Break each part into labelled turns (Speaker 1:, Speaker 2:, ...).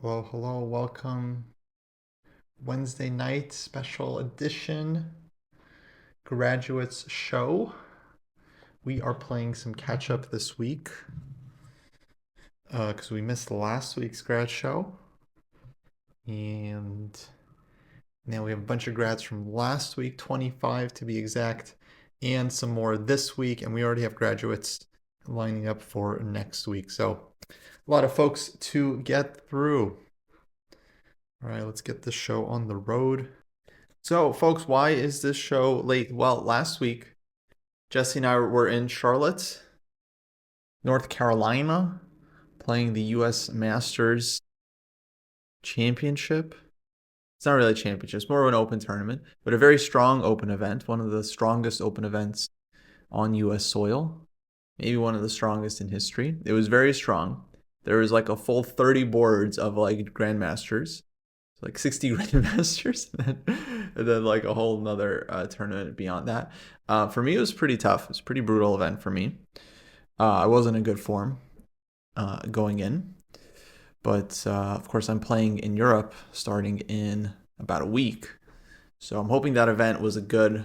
Speaker 1: Hello, hello, welcome. Wednesday night special edition graduates show. We are playing some catch up this week because we missed last week's grad show. And now we have a bunch of grads from last week, 25 to be exact, and some more this week. And we already have graduates lining up for next week. So a lot of folks to get through. All right, let's get this show on the road. So, folks, why is this show late? Well, last week, Jesse and I were in Charlotte, North Carolina, playing the U.S. Masters Championship. It's not really a championship, it's more of an open tournament, but a very strong open event, one of the strongest open events on U.S. soil, maybe one of the strongest in history. It was very strong. There was like a full 30 boards of like grandmasters, like 60 grandmasters, and then like a whole nother tournament beyond that. For me, it was pretty tough. It was a pretty brutal event for me. I wasn't in good form going in, but of course, I'm playing in Europe starting in about a week. So I'm hoping that event was a good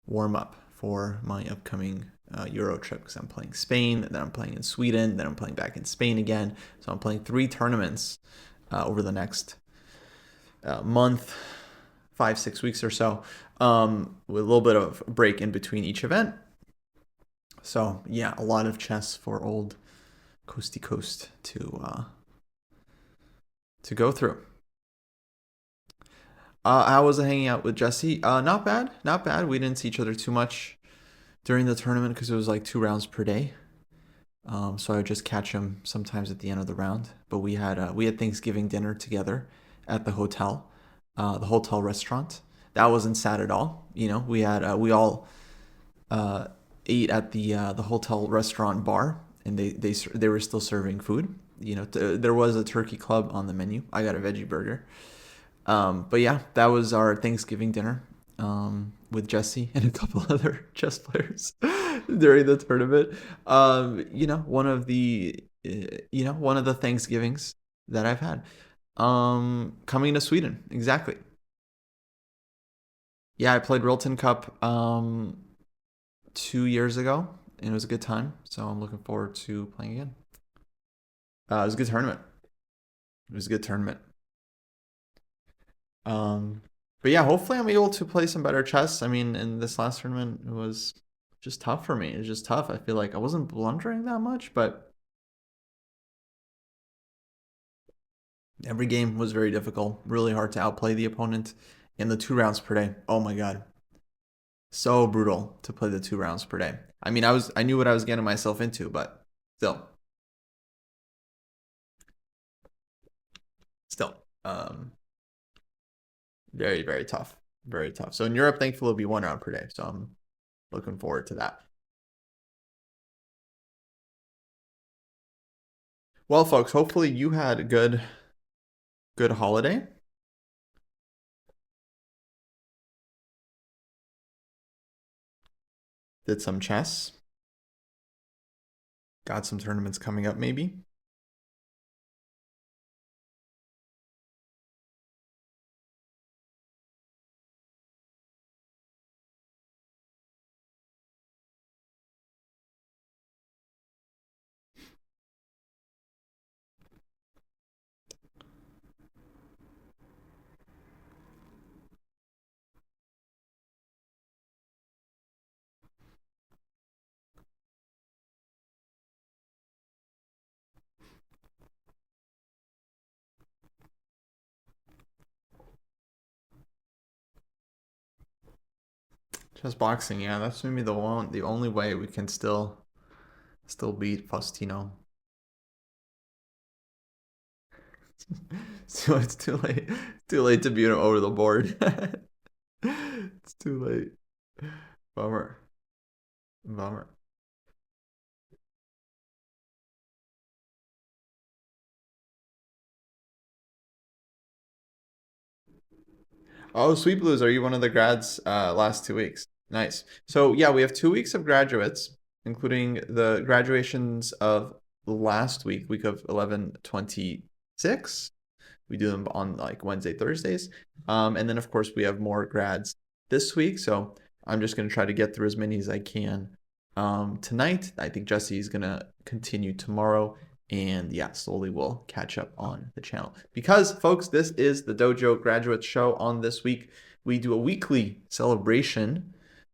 Speaker 1: warm up for my upcoming Euro trip because I'm playing Spain, then I'm playing in Sweden, then I'm playing back in Spain again. So I'm playing 3 tournaments over the next month, 5-6 weeks or so, with a little bit of a break in between each event. So yeah, a lot of chess for old Coasty Coast to go through. How was it hanging out with Jesse? Not bad, not bad. We didn't see each other too much during the tournament because it was like 2 rounds per day. So I would just catch him sometimes at the end of the round. But we had Thanksgiving dinner together at the hotel restaurant. That wasn't sad at all. You know, we all ate at the hotel restaurant bar, and they were still serving food. You know, there was a turkey club on the menu. I got a veggie burger. But yeah, that was our Thanksgiving dinner with Jesse and a couple other chess players during the tournament. One of the Thanksgivings that I've had. Coming to Sweden, exactly. Yeah, I played Rilton Cup 2 years ago, and it was a good time. So I'm looking forward to playing again. It was a good tournament. It was a good tournament. Um, but yeah, hopefully I'm able to play some better chess. I mean, in this last tournament, it was just tough for me. It was just tough. I feel like I wasn't blundering that much, but every game was very difficult. Really hard to outplay the opponent in the 2 rounds per day. Oh my god, so brutal to play the 2 rounds per day. I mean, I knew what I was getting myself into, but still, still, um, very very tough, very tough. So in Europe, thankfully, it'll be 1 round per day. So I'm looking forward to that. Well, folks, hopefully you had a good holiday. Did some chess. Got some tournaments coming up, maybe. Chess boxing, yeah, that's maybe the only way we can still beat Faustino. So it's too late to beat him over the board. It's too late. Bummer, bummer. Oh, Sweet Blues, are you one of the grads last 2 weeks? Nice. So yeah, we have 2 weeks of graduates, including the graduations of last week of 11/26. We do them on like Wednesday, Thursdays. And then of course we have more grads this week. So I'm just going to try to get through as many as I can tonight. I think Jesse is going to continue tomorrow. And yeah, slowly we'll catch up on the channel. Because, folks, this is the Dojo Graduate Show. On this week, we do a weekly celebration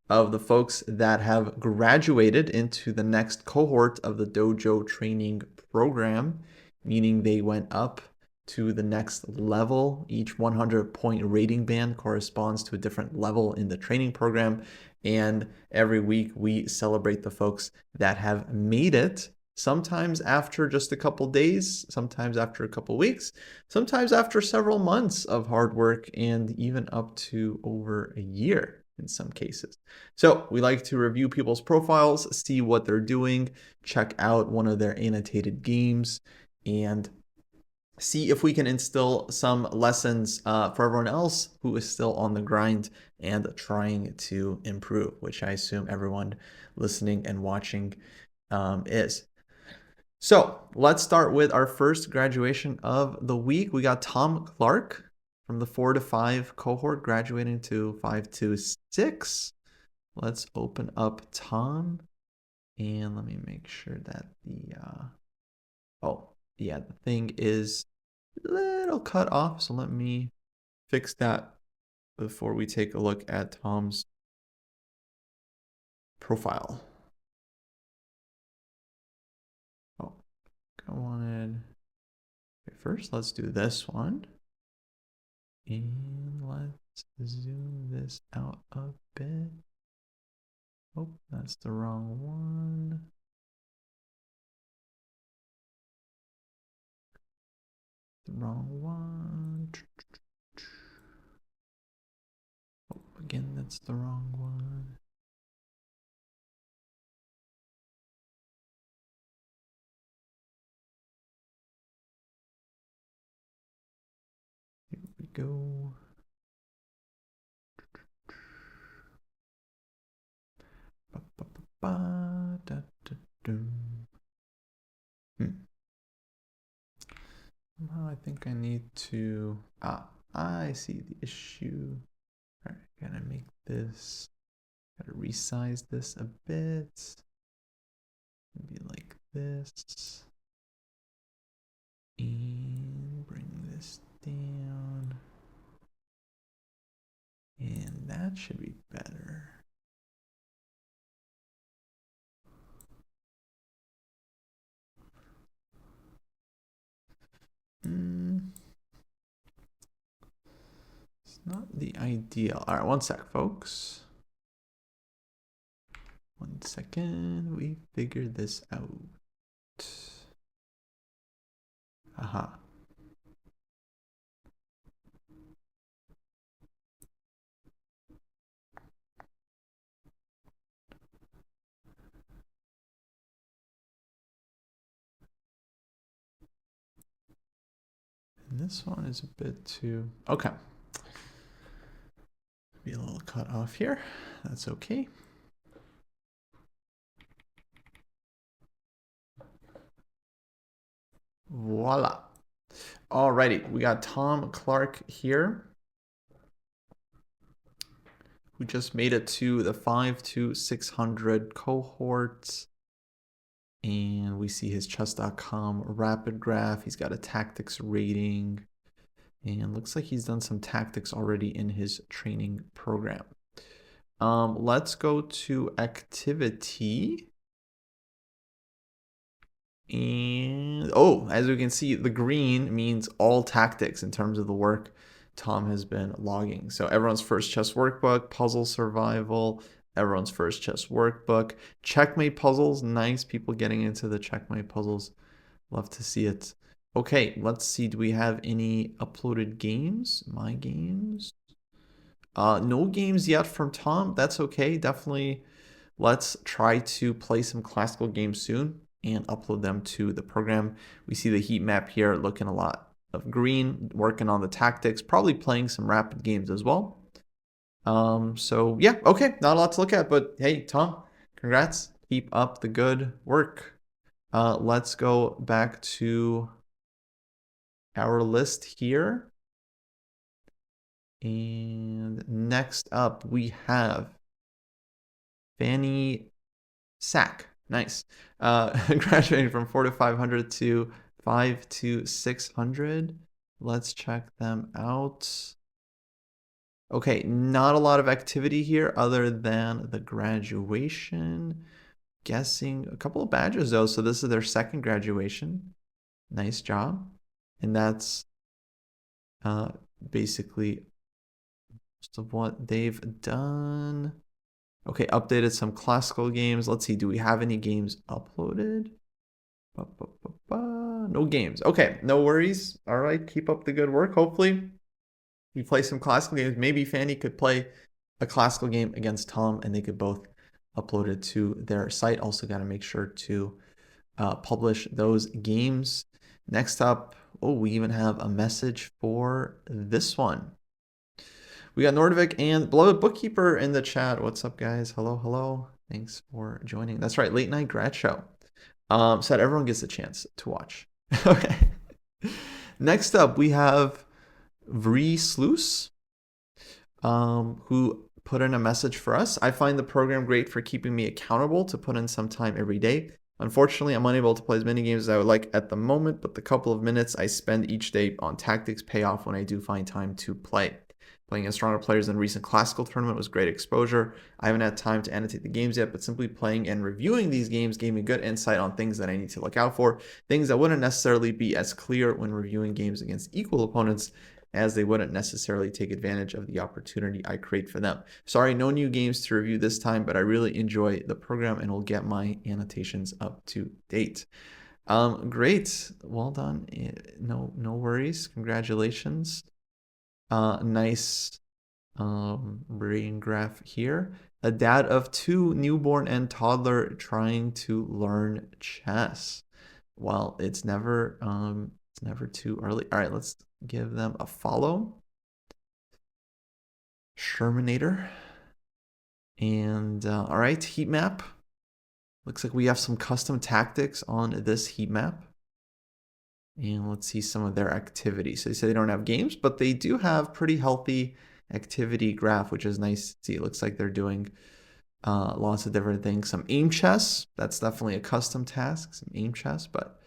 Speaker 1: of the folks that have graduated into the next cohort of the Dojo Training Program, meaning they went up to the next level. Each 100-point rating band corresponds to a different level in the training program. And every week we celebrate the folks that have made it, sometimes after just a couple days, sometimes after a couple weeks, sometimes after several months of hard work, and even up to over a year in some cases. So we like to review people's profiles, see what they're doing, check out one of their annotated games, and see if we can instill some lessons for everyone else who is still on the grind and trying to improve, which I assume everyone listening and watching is. So let's start with our first graduation of the week. We got Tom Clark from the 4 to 5 cohort graduating to 5 to 6. Let's open up Tom, and let me make sure that the thing is a little cut off, so let me fix that before we take a look at Tom's profile. Oh, I wanted... Okay, first, let's do this one. And let's zoom this out a bit. Oh, that's the wrong one. The wrong one. Oh, again, that's the wrong one. Here we go. Somehow I think I need to... I see the issue. All right, gotta make this... Gotta resize this a bit. Maybe like this. And bring this down. And that should be better. It's not the ideal. All right, one sec, folks. 1 second. We figured this out. Aha. And this one is a bit too... Okay. Be a little cut off here. That's okay. Voila. Alrighty, we got Tom Clark here, who just made it to the 5 to 600 cohorts. And we see his chess.com rapid graph. He's got a tactics rating. And looks like he's done some tactics already in his training program. Let's go to activity. And as we can see, the green means all tactics in terms of the work Tom has been logging. So everyone's first chess workbook, puzzle survival, everyone's first chess workbook, checkmate puzzles. Nice, people getting into the checkmate puzzles. Love to see it. Okay, let's see. Do we have any uploaded games? My games? No games yet from Tom. That's okay. Definitely let's try to play some classical games soon and upload them to the program. We see the heat map here looking a lot of green, working on the tactics, probably playing some rapid games as well. So yeah, okay, not a lot to look at, but hey, Tom, congrats. Keep up the good work. Let's go back to our list here. And next up, we have Fanny Sack. Nice. Graduating from 4 to 500 to 5 to 600. Let's check them out. Okay, not a lot of activity here other than the graduation. Guessing a couple of badges though, so this is their second graduation. Nice job. And that's basically most of what they've done. Okay, updated some classical games. Let's see, do we have any games uploaded? No games. Okay, no worries. All right, keep up the good work. Hopefully we play some classical games. Maybe Fanny could play a classical game against Tom and they could both upload it to their site. Also got to make sure to publish those games. Next up, oh, we even have a message for this one. We got Nordvik and Beloved Bookkeeper in the chat. What's up, guys? Hello, hello. Thanks for joining. That's right, Late Night Grad Show. So that everyone gets a chance to watch. Okay. Next up, we have Vri Sluice, who put in a message for us. I find the program great for keeping me accountable to put in some time every day. Unfortunately, I'm unable to play as many games as I would like at the moment, but the couple of minutes I spend each day on tactics pay off when I do find time to play. Playing against stronger players in a recent classical tournament was great exposure. I haven't had time to annotate the games yet, but simply playing and reviewing these games gave me good insight on things that I need to look out for, things that wouldn't necessarily be as clear when reviewing games against equal opponents, as they wouldn't necessarily take advantage of the opportunity I create for them. Sorry, no new games to review this time, but I really enjoy the program and will get my annotations up to date. Great. Well done. No worries. Congratulations. Nice brain graph here. A dad of 2, newborn and toddler, trying to learn chess. Well, it's never too early. All right, let's give them a follow. Shermanator. And all right, heat map. Looks like we have some custom tactics on this heat map. And let's see some of their activity. So they say they don't have games, but they do have pretty healthy activity graph, which is nice to see. It looks like they're doing lots of different things. Some aim chess. That's definitely a custom task. Some aim chess, but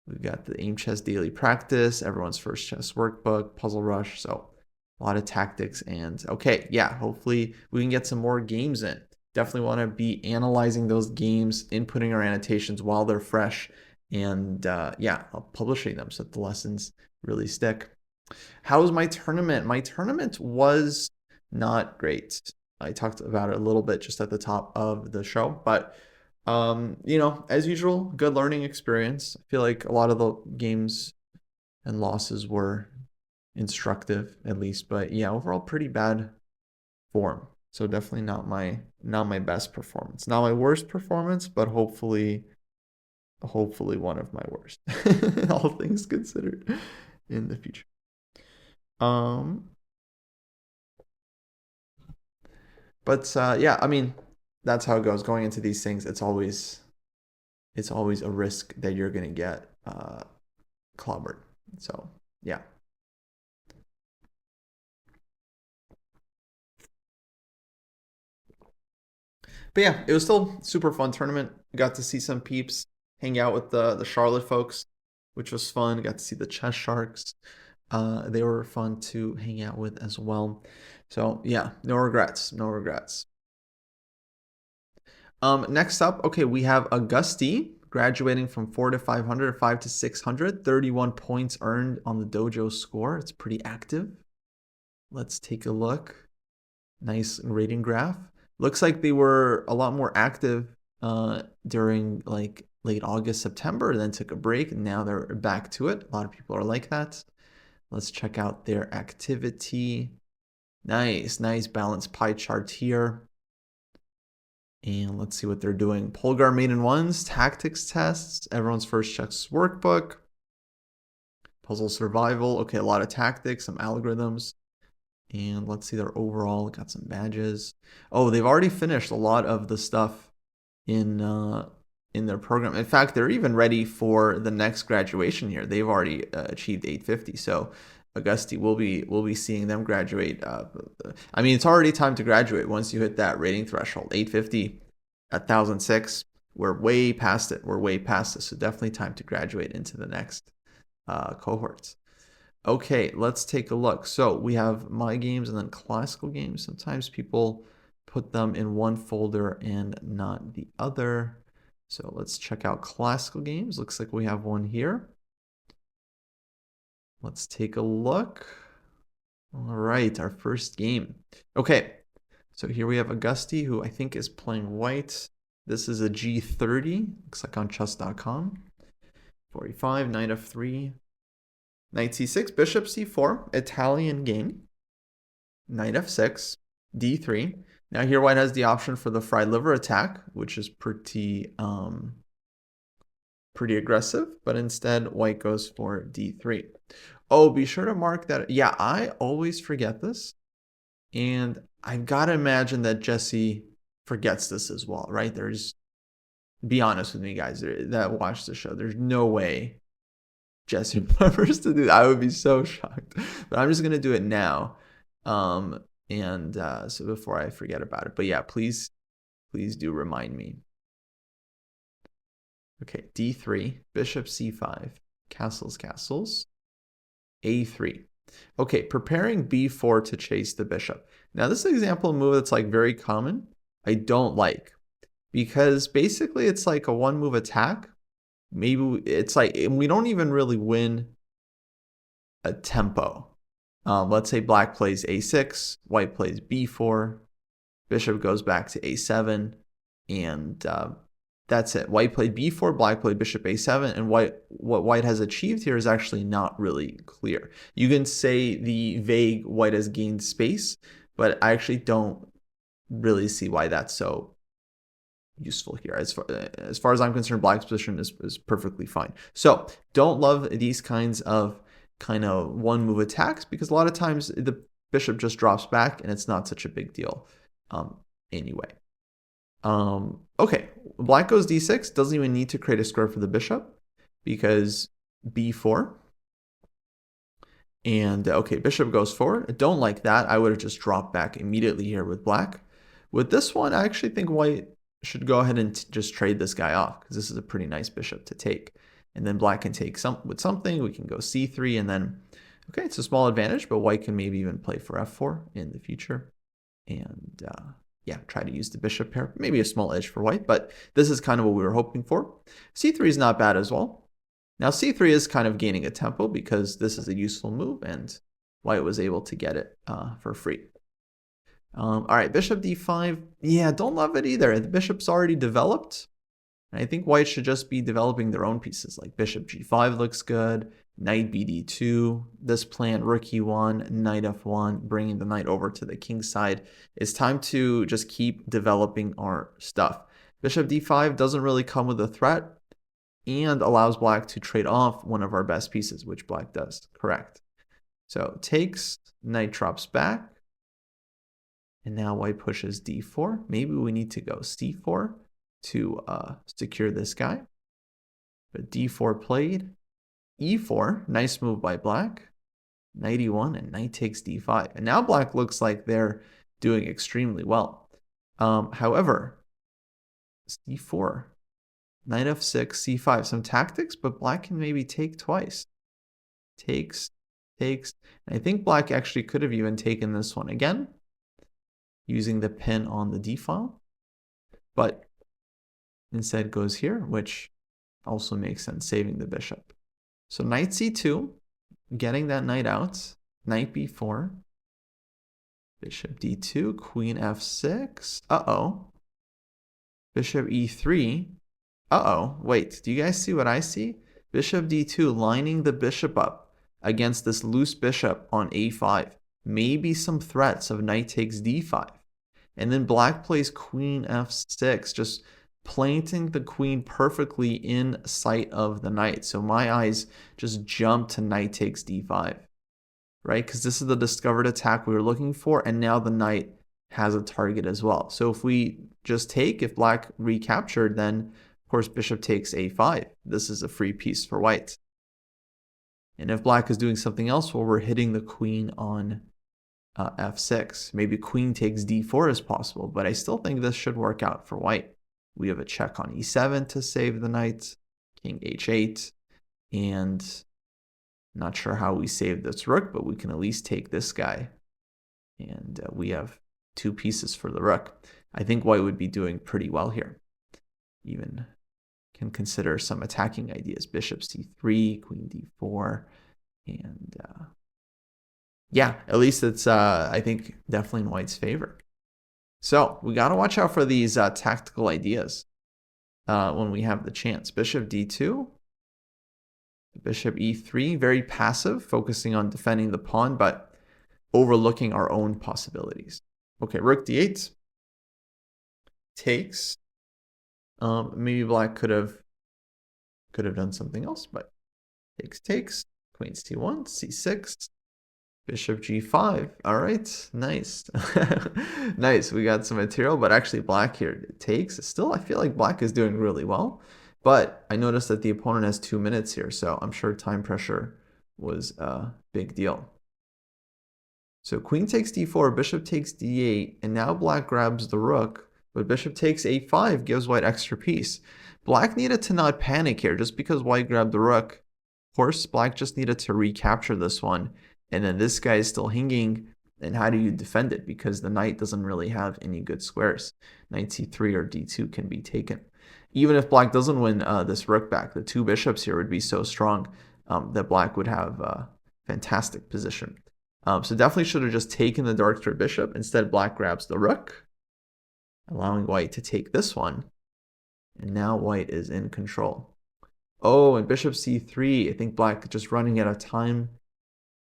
Speaker 1: we've got the aim chess daily practice, everyone's first chess workbook, puzzle rush. So a lot of tactics. And okay, yeah, hopefully we can get some more games in. Definitely want to be analyzing those games, inputting our annotations while they're fresh, and yeah, publishing them so that the lessons really stick. How was my tournament? My tournament was not great. I talked about it a little bit just at the top of the show, but you know, as usual, good learning experience. I feel like a lot of the games and losses were instructive, at least, but yeah, overall pretty bad form. So definitely not my best performance. Not my worst performance, but hopefully one of my worst. All things considered in the future. But yeah, I mean, that's how it goes. Going into these things, it's always a risk that you're gonna get clobbered. So yeah. But yeah, it was still super fun tournament. Got to see some peeps, hang out with the Charlotte folks, which was fun. Got to see the Chess Sharks. They were fun to hang out with as well. So yeah, no regrets. Next up, okay, we have Augusti graduating from 4 to 500, 5 to 600, 31 points earned on the dojo score. It's pretty active. Let's take a look. Nice rating graph. Looks like they were a lot more active during like late August, September, then took a break, and now they're back to it. A lot of people are like that. Let's check out their activity. Nice balanced pie chart here. And let's see what they're doing. Polgar maiden ones, tactics tests, everyone's first chess workbook, puzzle survival. Okay, a lot of tactics, some algorithms. And let's see their overall, got some badges. Oh, they've already finished a lot of the stuff in in their program. In fact, they're even ready for the next graduation here. They've already achieved 850. So Augusti, we'll be seeing them graduate. I mean, it's already time to graduate once you hit that rating threshold. 850, 1006. We're way past it. We're way past it. So definitely time to graduate into the next cohorts. Okay, let's take a look. So we have my games and then classical games. Sometimes people put them in one folder and not the other. So let's check out classical games. Looks like we have one here. Let's take a look. All right, our first game. Okay, so here we have Augusti, who I think is playing white. This is a G30, looks like on chess.com. 45, knight f3, knight c6, bishop c4, Italian game. Knight f6, d3. Now here white has the option for the fried liver attack, which is pretty aggressive, but instead white goes for d3. Oh, be sure to mark that. Yeah, I always forget this. And I've got to imagine that Jesse forgets this as well, right? Be honest with me, guys, that watch the show. There's no way Jesse remembers to do that. I would be so shocked. But I'm just going to do it now. So before I forget about it. But yeah, please do remind me. Okay, d3, bishop c5, castles, a3. Okay, preparing b4 to chase the bishop. Now this is an example of a move that's like very common. I don't like, because basically it's like a one move attack. Maybe it's like we don't even really win a tempo. Let's say black plays a6, white plays b4, bishop goes back to a7, and that's it. White played b4, black played bishop a7, and what white has achieved here is actually not really clear. You can say the vague white has gained space, but I actually don't really see why that's so useful here. As far as I'm concerned, black's position is perfectly fine. So don't love these kinds of one move attacks, because a lot of times the bishop just drops back and it's not such a big deal anyway. Okay, black goes d6, doesn't even need to create a square for the bishop, because b4. And okay, bishop goes forward. I don't like that. I would have just dropped back immediately here with black. With this one, I actually think white should go ahead and just trade this guy off, because this is a pretty nice bishop to take. And then black can take with something. We can go c3, and then, okay, it's a small advantage, but white can maybe even play for f4 in the future. And yeah, try to use the bishop pair. Maybe a small edge for white, but this is kind of what we were hoping for. c3 is not bad as well. Now c3 is kind of gaining a tempo, because this is a useful move, and white was able to get it for free. All right, bishop d5. Yeah, don't love it either. The bishop's already developed. And I think white should just be developing their own pieces, like bishop g5 looks good, knight bd2, this plan, rook e1, knight f1, bringing the knight over to the king side. It's time to just keep developing our stuff. Bishop d5 doesn't really come with a threat and allows black to trade off one of our best pieces, which black does, correct. So takes, knight drops back, and now white pushes d4. Maybe we need to go c4 to secure this guy. But d4 played, e4, nice move by black, knight e1, and knight takes d5. And now black looks like they're doing extremely well. However, c4, knight f6, c5, some tactics, but black can maybe take twice. Takes, and I think black actually could have even taken this one again, using the pin on the d file, but instead goes here, which also makes sense, saving the bishop. So knight c2, getting that knight out, knight b4, bishop d2, queen f6, bishop e3, wait, do you guys see what I see? Bishop d2 lining the bishop up against this loose bishop on a5. Maybe some threats of knight takes d5. And then black plays queen f6, just planting the queen perfectly in sight of the knight. So my eyes just jump to knight takes d5, right? Because this is the discovered attack we were looking for, and now the knight has a target as well. So if we just take, if black recaptured, then Of course, bishop takes a5. This is a free piece for white. And if black is doing something else, well, we're hitting the queen on f6. Maybe queen takes d4 is possible, but I still think this should work out for white. We have a check on e7 to save the knight, king h8, and not sure how we save this rook, but we can at least take this guy. And we have 2 pieces for the rook. I think white would be doing pretty well here. Even can consider some attacking ideas. Bishop c3, queen d4, and yeah, at least it's, I think, definitely in white's favor. So we got to watch out for these tactical ideas when we have the chance. Bishop d2, bishop e3, very passive, focusing on defending the pawn, but overlooking our own possibilities. Okay, rook d8 takes. Maybe black could have done something else, but takes. Queen c1, c6, bishop g5. All right, nice. Nice, we got some material, but actually black here takes. Still, I feel like black is doing really well, but I noticed that the opponent has 2 minutes here, so I'm sure time pressure was a big deal. So queen takes d4, bishop takes d8, and now black grabs the rook, but bishop takes a5 gives white extra piece. Black needed to not panic here just because white grabbed the rook. Of course, black just needed to recapture this one, and then this guy is still hanging, and how do you defend it? Because the knight doesn't really have any good squares. Knight c3 or d2 can be taken. Even if black doesn't win this rook back, the 2 bishops here would be so strong that black would have a fantastic position. So definitely should have just taken the dark square bishop. Instead, black grabs the rook, allowing white to take this one. And now white is in control. Oh, and bishop c3. I think black just running out of time.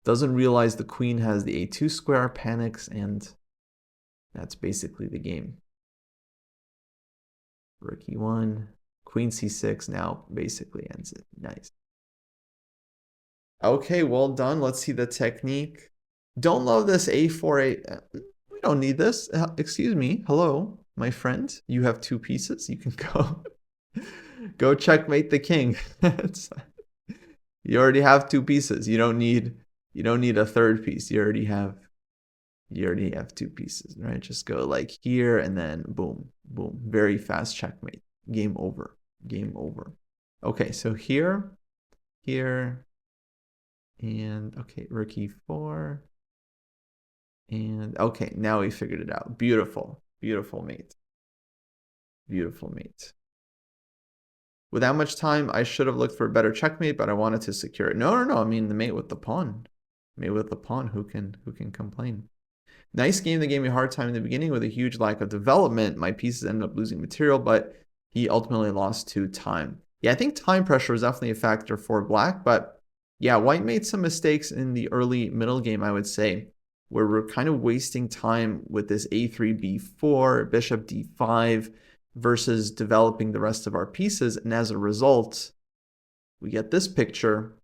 Speaker 1: Doesn't realize the queen has the a2 square, panics, and that's basically the game. Rook e1, queen c6 now basically ends it. Nice. Okay, well done. Let's see the technique. Don't love this a4. We don't need this. Excuse me. Hello, my friend. You have 2 pieces. You can go checkmate the king. You already have 2 pieces. You don't need a 3rd piece. You already have 2 pieces, right? Just go like here and then boom, boom. Very fast checkmate. Game over. Game over. Okay, so here, and okay, rook e4. And okay, now we figured it out. Beautiful, beautiful mate. Beautiful mate. With that much time, I should have looked for a better checkmate, but I wanted to secure it. No. I mean the mate with the pawn. Mate with the pawn. Who can complain? Nice game that gave me a hard time in the beginning with a huge lack of development. My pieces ended up losing material, but he ultimately lost to time. Yeah, I think time pressure was definitely a factor for black, but yeah, white made some mistakes in the early middle game, I would say, where we're kind of wasting time with this a3, b4, bishop d5 versus developing the rest of our pieces. And as a result, we get this picture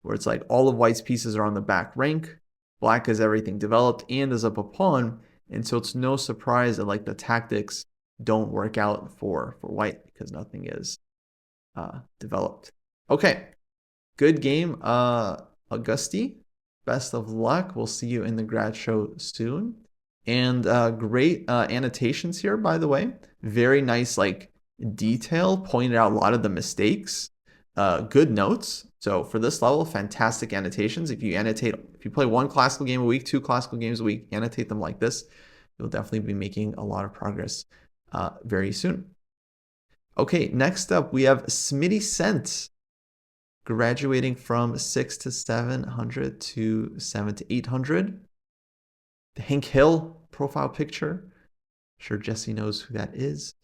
Speaker 1: where it's like all of white's pieces are on the back rank. Black has everything developed and is up a pawn. And so it's no surprise that like the tactics don't work out for white because nothing is developed. Okay, good game, Augusti. Best of luck. We'll see you in the grad show soon. And great annotations here, by the way. Very nice, like detail. Pointed out a lot of the mistakes. Good notes. So for this level, fantastic annotations. If you play 1 classical game a week, 2 classical games a week, annotate them like this, you'll definitely be making a lot of progress very soon. Okay, next up we have Smitty Cent, graduating from 6 to 700 to 7 to 800. The Hank Hill profile picture. I'm sure Jesse knows who that is.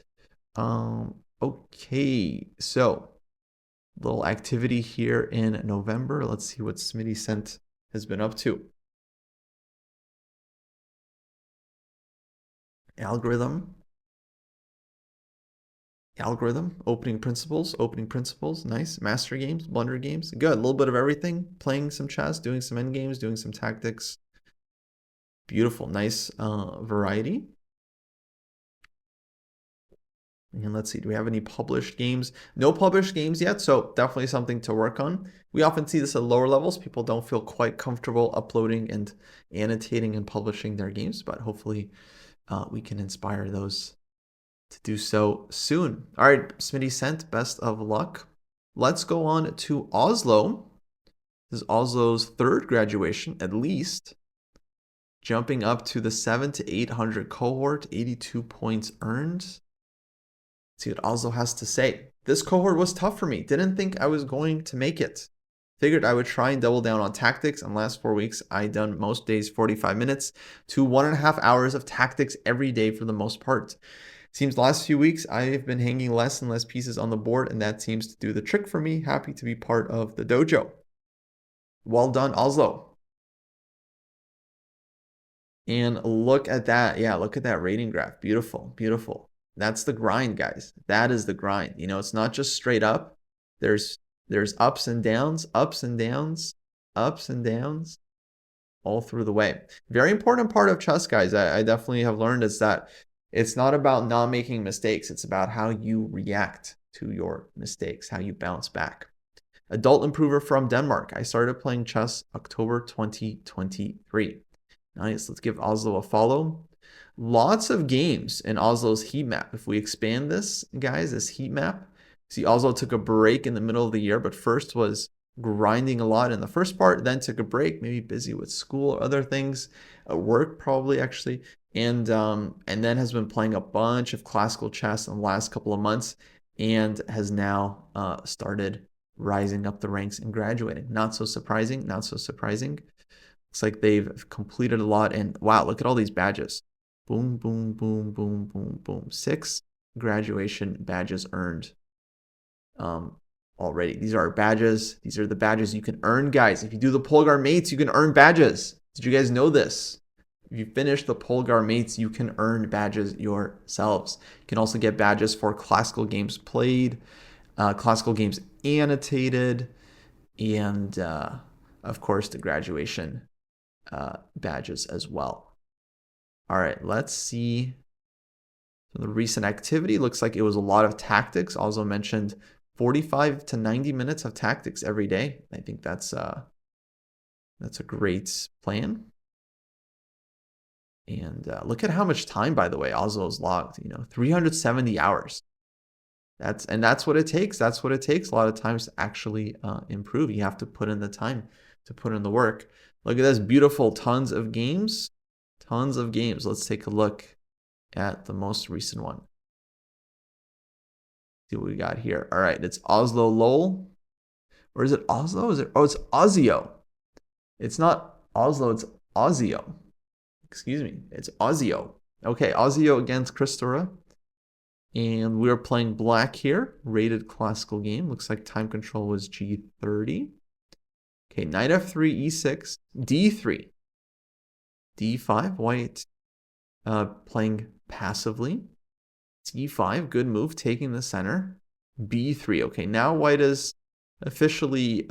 Speaker 1: Okay, so little activity here in November. Let's see what Smitty Cent has been up to. Algorithm, opening principles, nice. Master games, blunder games, good. A little bit of everything, playing some chess, doing some end games, doing some tactics. Beautiful, nice variety. And let's see, do we have any published games? No published games yet, so definitely something to work on. We often see this at lower levels. People don't feel quite comfortable uploading and annotating and publishing their games, but hopefully we can inspire those to do so soon. All right, Smitty Cent, best of luck. Let's go on to Oslo. This is Oslo's third graduation, at least. Jumping up to the 700 to 800 cohort, 82 points earned. Let's see what Oslo has to say. This cohort was tough for me. Didn't think I was going to make it. Figured I would try and double down on tactics. In the last 4 weeks, I done most days 45 minutes to 1.5 hours of tactics every day for the most part. Seems the last few weeks I've been hanging less and less pieces on the board, and that seems to do the trick for me. Happy to be part of the dojo. Well done, Oslo. And look at that. Yeah, look at that rating graph. Beautiful, beautiful. That's the grind, guys. That is the grind. You know, it's not just straight up. There's ups and downs, ups and downs, ups and downs all through the way. Very important part of chess, guys, I definitely have learned is that it's not about not making mistakes. It's about how you react to your mistakes, how you bounce back. Adult improver from Denmark. I started playing chess October 2023. Nice. Let's give Oslo a follow. Lots of games in Oslo's heat map. If we expand this, guys, this heat map, see Oslo took a break in the middle of the year, but first was grinding a lot in the first part, then took a break, maybe busy with school or other things, work probably actually, and then has been playing a bunch of classical chess in the last couple of months and has now started rising up the ranks and graduating. Not so surprising, not so surprising. Looks like they've completed a lot, and wow, look at all these badges. Boom, boom, boom, boom, boom, boom. 6 graduation badges earned already. These are our badges. These are the badges you can earn, guys. If you do the Polgar mates, you can earn badges. Did you guys know this? If you finish the Polgar mates, you can earn badges yourselves. You can also get badges for classical games played, classical games annotated, and of course the graduation badges as well. All right, let's see. So the recent activity looks like it was a lot of tactics. Also mentioned 45 to 90 minutes of tactics every day. I think that's a great plan. And look at how much time, by the way, Oslo's logged. 370 hours. That's what it takes. That's what it takes a lot of times to actually improve. You have to put in the time, to put in the work. Look at this, beautiful, tons of games. Tons of games. Let's take a look at the most recent one. See what we got here. All right, it's Oslo Lowell. Or is it Oslo? It's Ozio. It's not Oslo, it's Ozio. Excuse me, it's Ozio. Okay, Ozio against Christora. And we're playing black here. Rated classical game. Looks like time control was G30. Okay, knight f3, e6, d3, d5, white playing passively. c5, good move, taking the center. b3, okay, now white is officially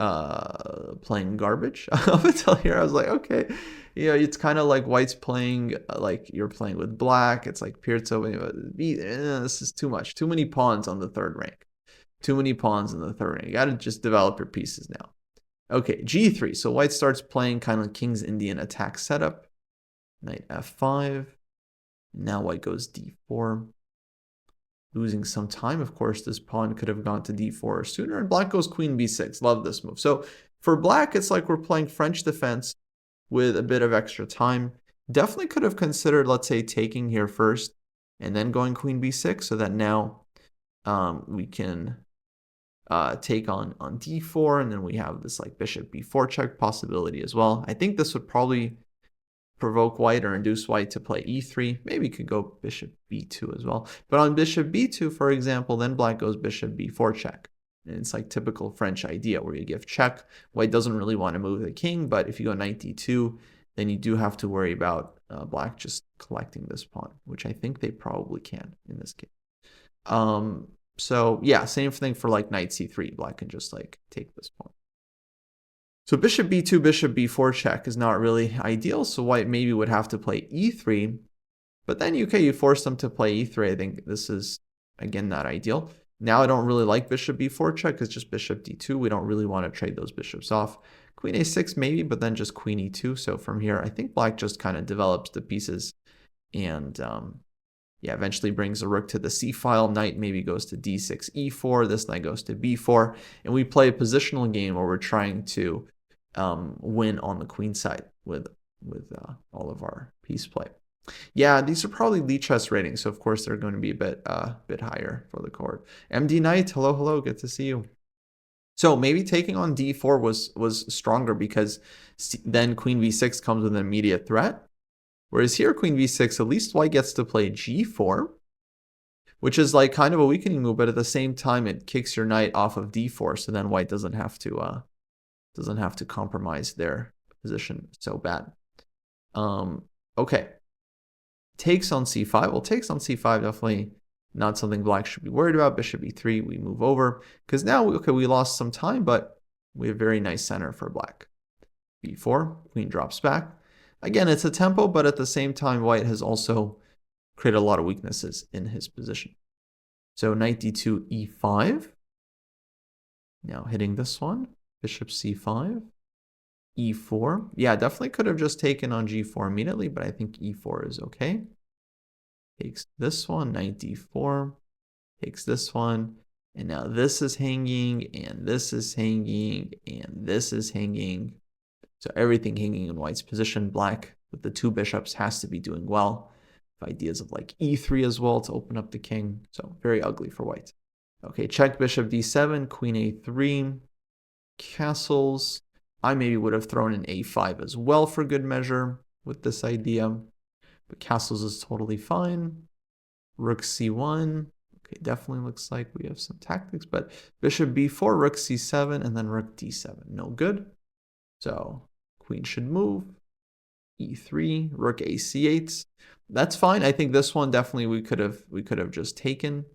Speaker 1: playing garbage. Up until here, I was like, okay, it's kind of like white's playing like you're playing with black. It's like Pirzo, this is too much. Too many pawns on the third rank. Too many pawns in the third rank. You got to just develop your pieces now. Okay, g3. So white starts playing kind of King's Indian attack setup. Knight f5. Now white goes d4. Losing some time. Of course, this pawn could have gone to d4 sooner. And black goes queen b6. Love this move. So for black, it's like we're playing French defense with a bit of extra time. Definitely could have considered, let's say, taking here first and then going queen b6 so that now we can take on d4, and then we have this like bishop b4 check possibility as well. I think this would probably provoke white or induce white to play e3. Maybe could go bishop b2 as well. But on bishop b2, for example, then black goes bishop b4 check. And it's like typical French idea where you give check. White doesn't really want to move the king, but if you go knight d2, then you do have to worry about black just collecting this pawn, which I think they probably can in this case. So yeah, same thing for like knight c3. Black can just like take this pawn. So bishop b2, bishop b4 check is not really ideal. So white maybe would have to play e3. But then you force them to play e3. I think this is Again, not ideal. Now I don't really like bishop b4 check. It's just bishop d2. We don't really want to trade those bishops off. Queen a6 maybe, but then just queen e2. So from here, I think black just kind of develops the pieces and yeah, eventually brings the rook to the c file. Knight maybe goes to d6, e4. This knight goes to b4. And we play a positional game where we're trying to win on the queen side with all of our piece play. Yeah, these are probably lead chess ratings, so of course they're going to be a bit higher for the cohort. MD Knight, hello, good to see you. So maybe taking on d4 was stronger because then queen b6 comes with an immediate threat. Whereas here, queen b6, at least white gets to play g4, which is like kind of a weakening move, but at the same time, it kicks your knight off of d4, so then white doesn't have to compromise their position so bad. Okay. Takes on c5. Well, takes on c5 definitely not something black should be worried about. Bishop e3, we move over. Because now, we lost some time, but we have very nice center for black. b4, queen drops back. Again, it's a tempo, but at the same time, white has also created a lot of weaknesses in his position. So knight d2, e5. Now hitting this one. Bishop c5. e4. Yeah, definitely could have just taken on g4 immediately, but I think e4 is okay. Takes this one, knight d4. Takes this one. And now this is hanging, and this is hanging, and this is hanging. So everything hanging in white's position. Black with the two bishops has to be doing well. Ideas of like e3 as well to open up the king. So very ugly for white. Okay, check bishop d7, queen a3, castles. I maybe would have thrown in a5 as well for good measure with this idea. But castles is totally fine. Rook c1. Okay, definitely looks like we have some tactics. But bishop b4, rook c7, and then rook d7. No good. So queen should move. e3, rook ac8. That's fine. I think this one definitely we could have just taken,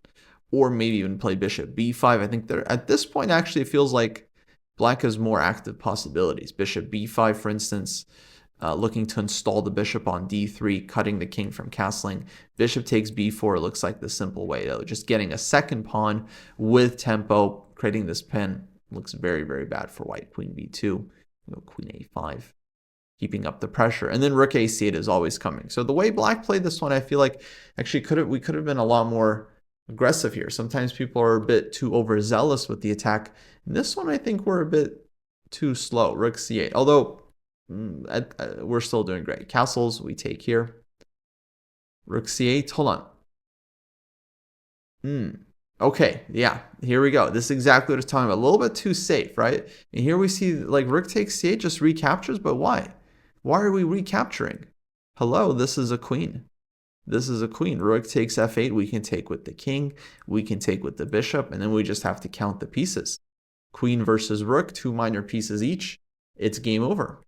Speaker 1: or maybe even play bishop b5. I think there at this point actually it feels like black has more active possibilities. Bishop b5, for instance, looking to install the bishop on d3, cutting the king from castling. Bishop takes b4 looks like the simple way, though. Just getting a second pawn with tempo, creating this pin looks very, very bad for white. Queen b2, queen a5. Keeping up the pressure. And then rook a8 is always coming. So the way black played this one, I feel like actually we could have been a lot more aggressive here. Sometimes people are a bit too overzealous with the attack. In this one, I think we're a bit too slow. Rook c8. Although we're still doing great. Castles, we take here. Rook c8. Hold on. Okay, yeah, here we go. This is exactly what I was talking about. A little bit too safe, right? And here we see like rook takes c8 just recaptures, but why? Why are we recapturing? Hello, this is a queen. This is a queen. Rook takes f8. We can take with the king. We can take with the bishop. And then we just have to count the pieces. Queen versus rook, 2 minor pieces each. It's game over.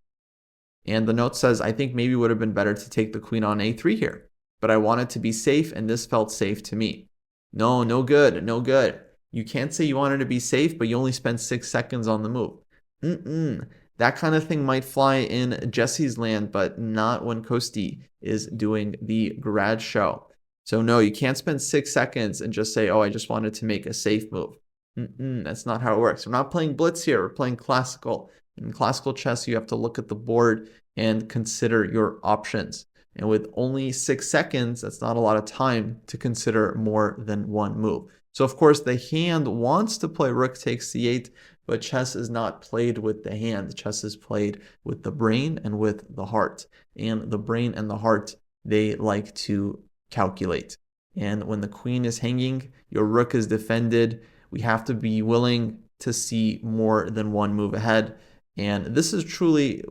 Speaker 1: And the note says, I think maybe it would have been better to take the queen on a3 here. But I wanted to be safe, and this felt safe to me. No, no good. No good. You can't say you wanted to be safe, but you only spent 6 seconds on the move. That kind of thing might fly in Jesse's land, but not when Kostya is doing the grad show. So no, you can't spend 6 seconds and just say, oh, I just wanted to make a safe move. That's not how it works. We're not playing blitz here. We're playing classical. In classical chess, you have to look at the board and consider your options. And with only 6 seconds, that's not a lot of time to consider more than one move. So of course, the hand wants to play rook takes c8, but chess is not played with the hand. Chess is played with the brain and with the heart. And the brain and the heart, they like to calculate. And when the queen is hanging, your rook is defended. We have to be willing to see more than one move ahead. And this is truly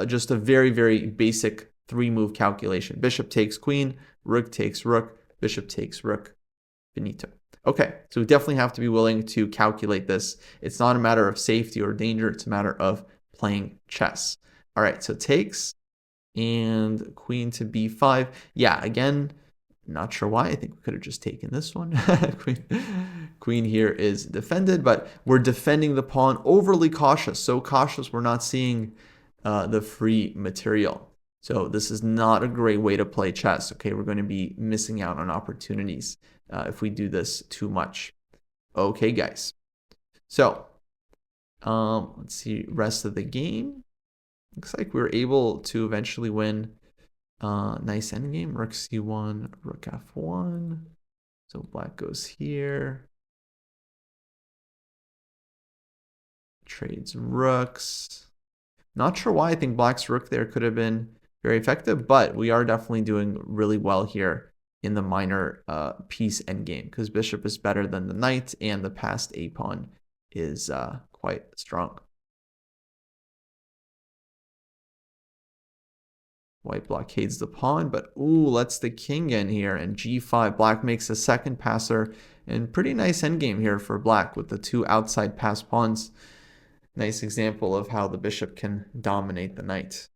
Speaker 1: just a very, very basic 3-move calculation. Bishop takes queen, rook takes rook, bishop takes rook, finito. Okay, so we definitely have to be willing to calculate this. It's not a matter of safety or danger. It's a matter of playing chess. All right, so takes and queen to b5. Yeah, again, not sure why. I think we could have just taken this one. Queen here is defended, but we're defending the pawn overly cautious. So cautious we're not seeing the free material. So this is not a great way to play chess. Okay, we're going to be missing out on opportunities if we do this too much. Okay, guys. So let's see rest of the game. Looks like we were able to eventually win. Nice endgame. Rook c1, rook f1. So black goes here. Trades rooks. Not sure why. I think black's rook there could have been very effective, but we are definitely doing really well here in the minor piece endgame because bishop is better than the knight and the passed a pawn is quite strong. White blockades the pawn, but ooh, lets the king in here, and g5. Black makes a second passer, and pretty nice endgame here for black with the two outside pass pawns. Nice example of how the bishop can dominate the knight.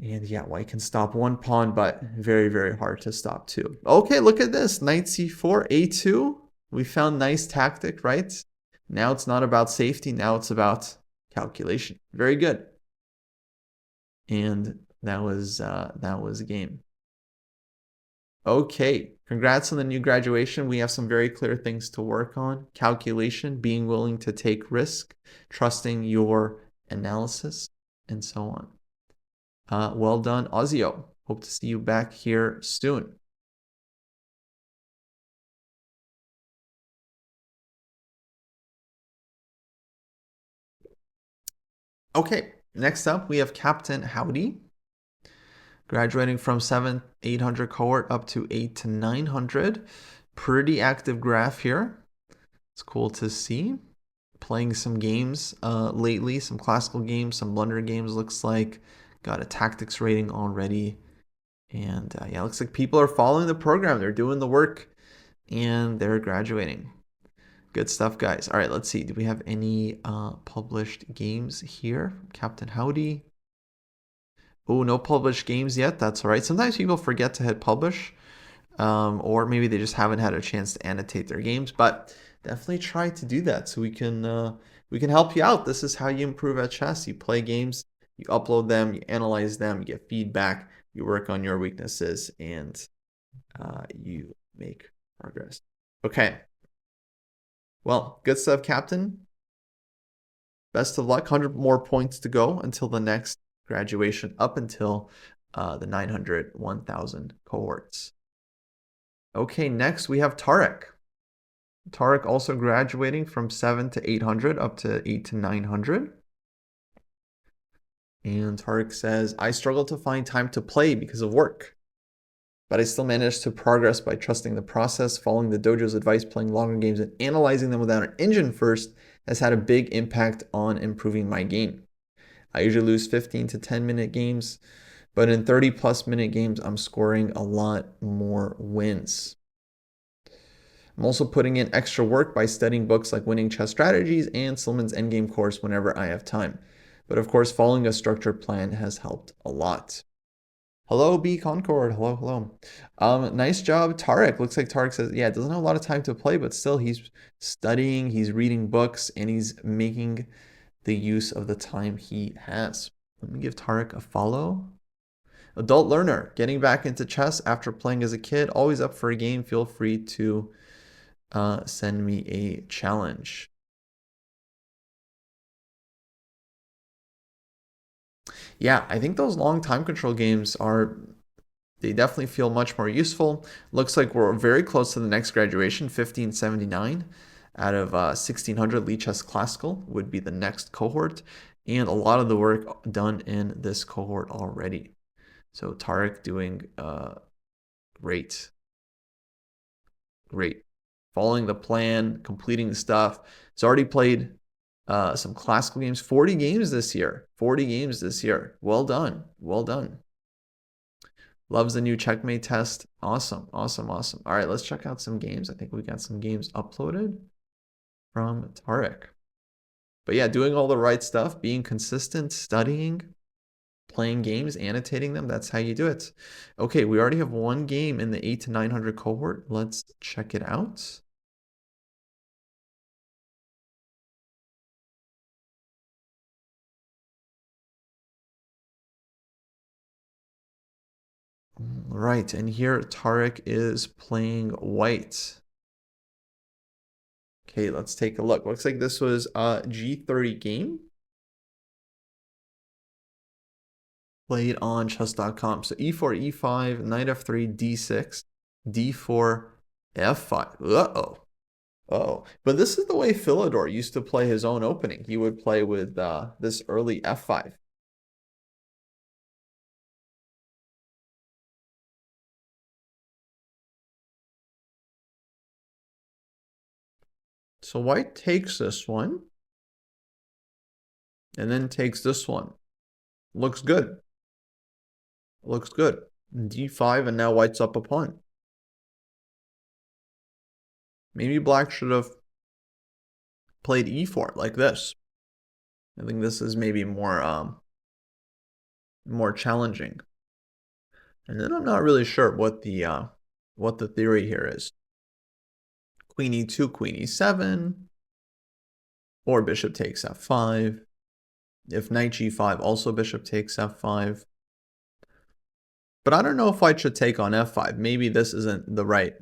Speaker 1: And yeah, white can stop one pawn, but very, very hard to stop two. Okay, look at this. Knight c4, a2. We found nice tactic, right? Now it's not about safety. Now it's about calculation. Very good. And that was a game. Okay, congrats on the new graduation. We have some very clear things to work on. Calculation, being willing to take risk, trusting your analysis, and so on. Well done, Ozio. Hope to see you back here soon. Okay, next up we have Captain Howdy, graduating from 800 cohort up to 8 to 900. Pretty active graph here. It's cool to see. Playing some games lately, some classical games, some blunder games looks like. Got a tactics rating already. And yeah, looks like people are following the program. They're doing the work and they're graduating. Good stuff, guys. All right, let's see. Do we have any published games here? Captain Howdy. Oh, no published games yet. That's all right. Sometimes people forget to hit publish, or maybe they just haven't had a chance to annotate their games. But definitely try to do that so we can help you out. This is how you improve at chess. You play games, you upload them, you analyze them, you get feedback, you work on your weaknesses, and you make progress. Okay. Well, good stuff, Captain. Best of luck. 100 more points to go until the next graduation, up until the 900, 1000 cohorts. Okay, next we have Tarek. Tarek also graduating from 7 to 800 up to 8 to 900. And Tarek says, I struggle to find time to play because of work, but I still managed to progress by trusting the process, following the dojo's advice, playing longer games, and analyzing them without an engine first has had a big impact on improving my game. I usually lose 15 to 10-minute games, but in 30-plus minute games, I'm scoring a lot more wins. I'm also putting in extra work by studying books like Winning Chess Strategies and Silman's Endgame course whenever I have time. But of course, following a structured plan has helped a lot. Hello, B Concord. Hello, hello. Nice job, Tarek. Looks like Tarek says, yeah, doesn't have a lot of time to play, but still he's studying, he's reading books, and he's making the use of the time he has. Let me give Tarek a follow. Adult learner, getting back into chess after playing as a kid, always up for a game. Feel free to send me a challenge. Yeah, I think those long time control games they definitely feel much more useful. Looks like we're very close to the next graduation. 1579 out of 1600 Lichess Classical would be the next cohort, and a lot of the work done in this cohort already. So Tarek doing great. Following the plan, completing the stuff. He's already played some classical games, 40 games this year. 40 games this year. Well done. Well done. Loves the new checkmate test. Awesome, awesome, awesome. All right, let's check out some games. I think we got some games uploaded from Tarek. But yeah, doing all the right stuff, being consistent, studying, playing games, annotating them. That's how you do it. Okay, we already have one game in the 8 to 900 cohort. Let's check it out. Right, and here Tarek is playing white. Okay, let's take a look. Looks like this was a G30 game. Played on chess.com. So e4, e5, knight f3, d6, d4, f5. Uh-oh. Oh, but this is the way Philidor used to play his own opening. He would play with this early f5. So white takes this one, and then takes this one. Looks good. Looks good. d5, and now white's up a pawn. Maybe black should have played e4 like this. I think this is maybe more challenging. And then I'm not really sure what the theory here is. Queen e2, queen e7, or bishop takes f5. If knight g5, also bishop takes f5. But I don't know if white should take on f5. Maybe this isn't the right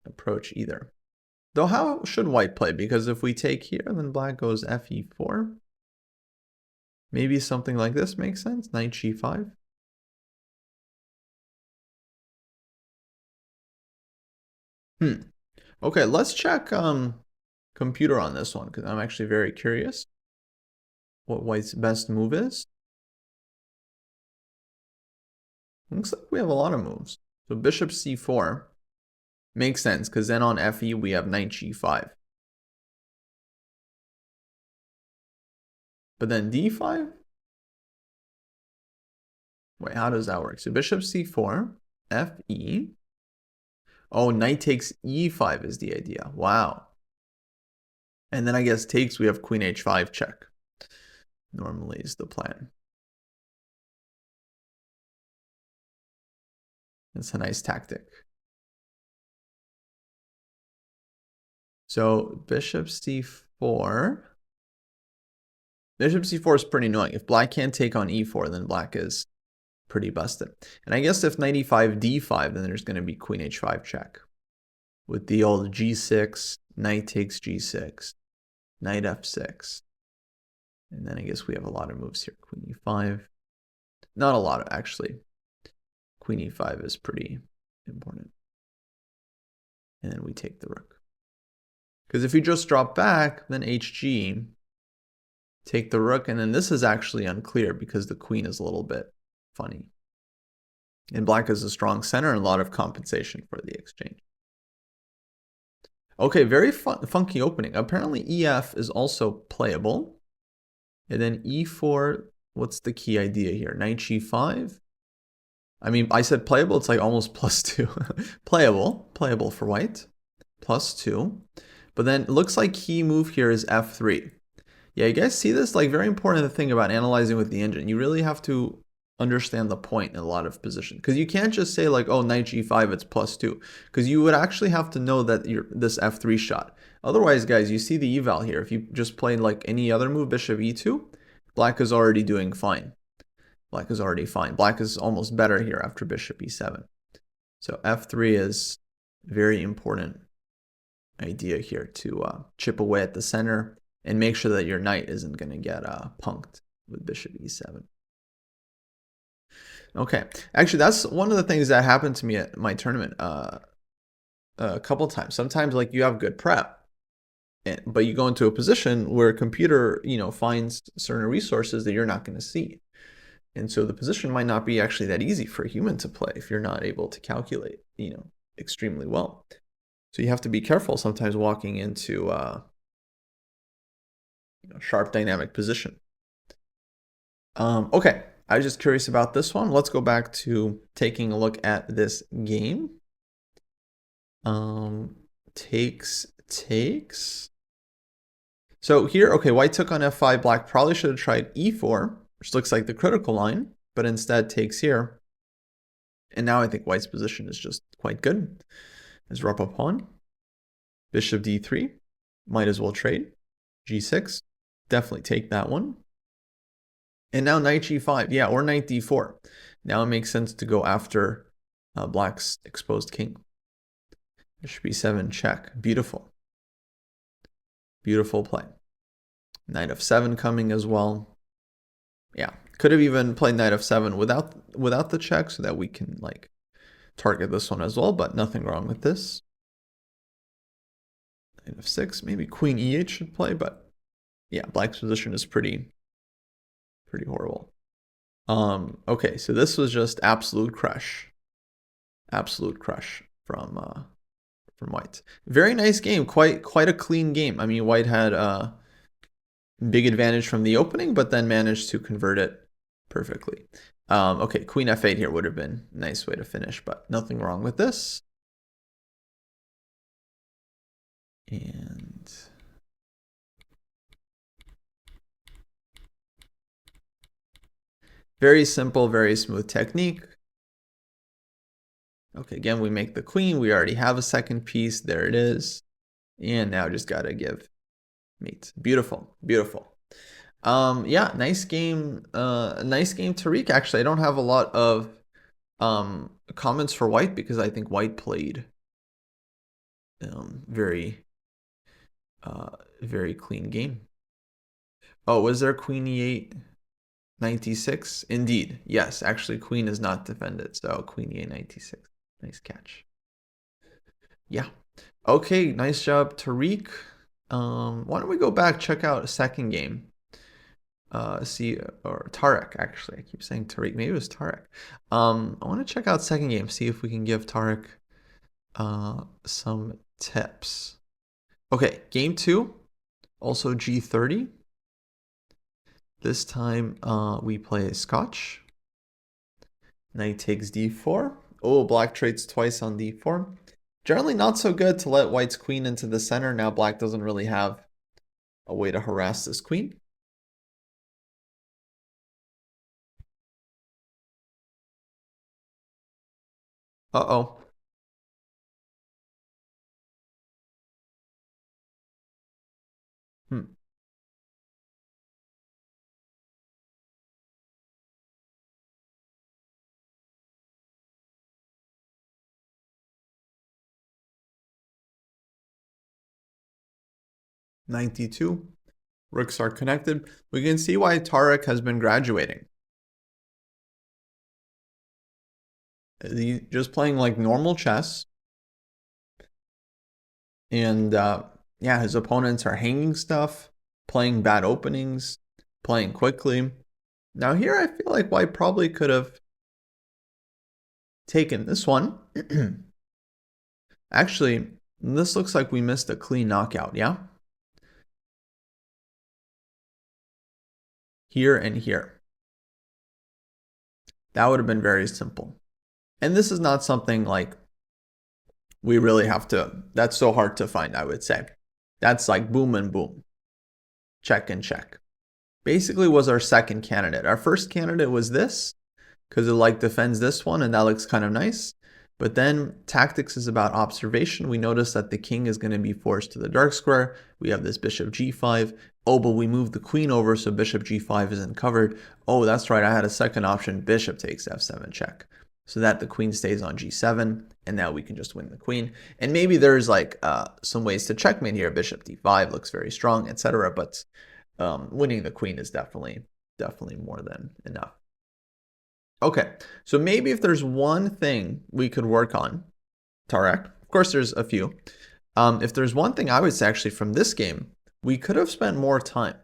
Speaker 1: approach either. Though how should white play? Because if we take here, then black goes fe4. Maybe something like this makes sense. Knight g5. Okay, let's check computer on this one, because I'm actually very curious what white's best move is. Looks like we have a lot of moves. So bishop c4 makes sense, because then on fe we have knight g5. But then d5? Wait, how does that work? So bishop c4, fe. Oh, knight takes e5 is the idea. Wow. And then I guess takes, we have queen h5 check. Normally is the plan. It's a nice tactic. So bishop c4. Bishop c4 is pretty annoying. If black can't take on e4, then black is pretty busted. And I guess if knight e5, d5, then there's going to be queen h5 check. With the old g6, knight takes g6, knight f6. And then I guess we have a lot of moves here. Queen e5. Not a lot, actually. Queen e5 is pretty important. And then we take the rook. Because if you just drop back, then hg, take the rook, and then this is actually unclear because the queen is a little bit funny. And black is a strong center and a lot of compensation for the exchange. Okay, very funky opening. Apparently ef is also playable. And then e4, what's the key idea here? Knight g5? I mean, I said playable, it's like almost +2. Playable for white, +2. But then it looks like key move here is f3. Yeah, you guys see this? Like, very important thing about analyzing with the engine. You really have to understand the point in a lot of positions. Because you can't just say like, oh, knight g5, it's +2. Because you would actually have to know that this f3 shot. Otherwise, guys, you see the eval here. If you just play like any other move, bishop e2, black is already doing fine. Black is already fine. Black is almost better here after bishop e7. So f3 is very important idea here to chip away at the center and make sure that your knight isn't going to get punked with bishop e7. Okay, actually that's one of the things that happened to me at my tournament a couple times. Sometimes like you have good prep, but you go into a position where a computer, finds certain resources that you're not going to see. And so the position might not be actually that easy for a human to play if you're not able to calculate, extremely well. So you have to be careful sometimes walking into sharp dynamic position. Okay, I was just curious about this one. Let's go back to taking a look at this game. Takes. So here, okay, white took on f5. Black probably should have tried e4, which looks like the critical line, but instead takes here. And now I think white's position is just quite good. Is up a pawn. Bishop d3. Might as well trade. g6. Definitely take that one. And now knight g5. Yeah, or knight d4. Now it makes sense to go after Black's exposed king. Bishop b7 check. Beautiful. Beautiful play. Knight f7 coming as well. Yeah, could have even played knight f7 without the check so that we can like target this one as well, but nothing wrong with this. Knight f6, maybe queen e8 should play, but yeah, Black's position is pretty horrible. Okay, so this was just absolute crush from White. Very nice game, quite a clean game. I mean, White had a big advantage from the opening, but then managed to convert it perfectly. Okay, queen f8 here would have been a nice way to finish, but nothing wrong with this. And very simple, very smooth technique. Okay, again, we make the queen. We already have a second piece. There it is. And now just got to give mate. Beautiful, beautiful. Yeah, nice game. Nice game, Tariq. Actually, I don't have a lot of comments for White because I think White played very clean game. Oh, was there queen e8 96? Indeed, yes. Actually, queen is not defended, so queen e8 96. Nice catch. Yeah. Okay, nice job, Tariq. Why don't we go back, check out a second game? Or Tarek, actually. I keep saying Tariq. Maybe it was Tarek. I want to check out second game, see if we can give Tarek some tips. Okay, game 2, also G30. This time we play Scotch. Knight takes d4. Oh, Black trades twice on d4. Generally not so good to let White's queen into the center. Now Black doesn't really have a way to harass this queen. Uh-oh. Hmm. .92. Rooks are connected. We can see why Tarek has been graduating. He's just playing like normal chess. And yeah, his opponents are hanging stuff, playing bad openings, playing quickly. Now here I feel like White probably could have taken this one. Actually, this looks like we missed a clean knockout, yeah? Here and here. That would have been very simple. And this is not something like we really have to, that's so hard to find, I would say. That's like boom and boom. Check and check. Basically was our second candidate. Our first candidate was this, because it like defends this one and that looks kind of nice. But then tactics is about observation. We notice that the king is going to be forced to the dark square. We have this bishop g5. Oh, but we moved the queen over, so bishop g5 isn't covered. Oh, that's right. I had a second option. Bishop takes f7 check. So that the queen stays on g7, and now we can just win the queen. And maybe there's like some ways to checkmate here. Bishop d5 looks very strong, etc. But winning the queen is definitely more than enough. Okay, so maybe if there's one thing we could work on, Tarek, of course there's a few. If there's one thing I would say actually from this game, we could have spent more time.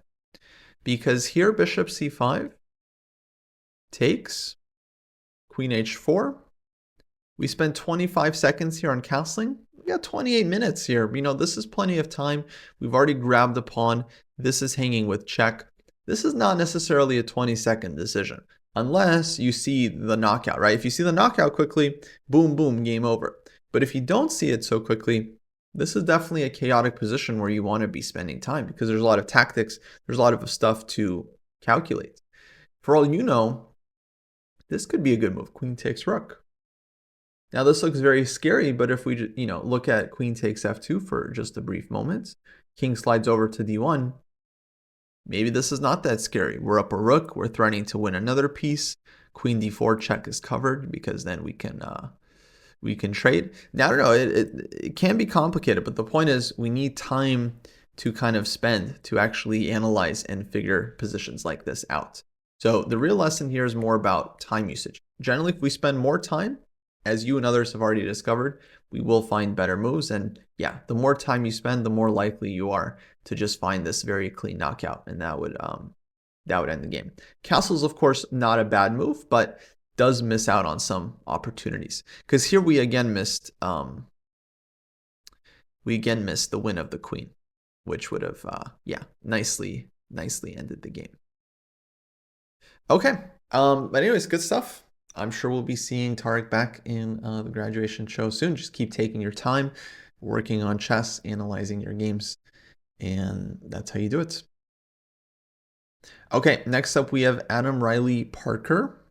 Speaker 1: Because here bishop c5 takes, queen h4. We spent 25 seconds here on castling. We got 28 minutes here. You know, this is plenty of time. We've already grabbed the pawn. This is hanging with check. This is not necessarily a 20-second decision. Unless you see the knockout, right? If you see the knockout quickly, boom, boom, game over. But if you don't see it so quickly, this is definitely a chaotic position where you want to be spending time because there's a lot of tactics, there's a lot of stuff to calculate. For all you know, this could be a good move. Queen takes rook. Now this looks very scary, but if we look at queen takes f2 for just a brief moment, king slides over to d1, maybe this is not that scary. We're up a rook. We're threatening to win another piece. Queen d4 check is covered because then we can we can trade. Now, I don't know, it can be complicated, but the point is we need time to kind of spend to actually analyze and figure positions like this out. So the real lesson here is more about time usage. Generally, if we spend more time, as you and others have already discovered, we will find better moves. And yeah, the more time you spend, the more likely you are to just find this very clean knockout, and that would end the game. Castle's, of course, not a bad move, but does miss out on some opportunities. Because here we again missed the win of the queen, which would have nicely ended the game. Okay, but anyways, good stuff. I'm sure we'll be seeing Tarek back in the graduation show soon. Just keep taking your time, working on chess, analyzing your games, and that's how you do it. Okay, next up we have Adam Riley Parker,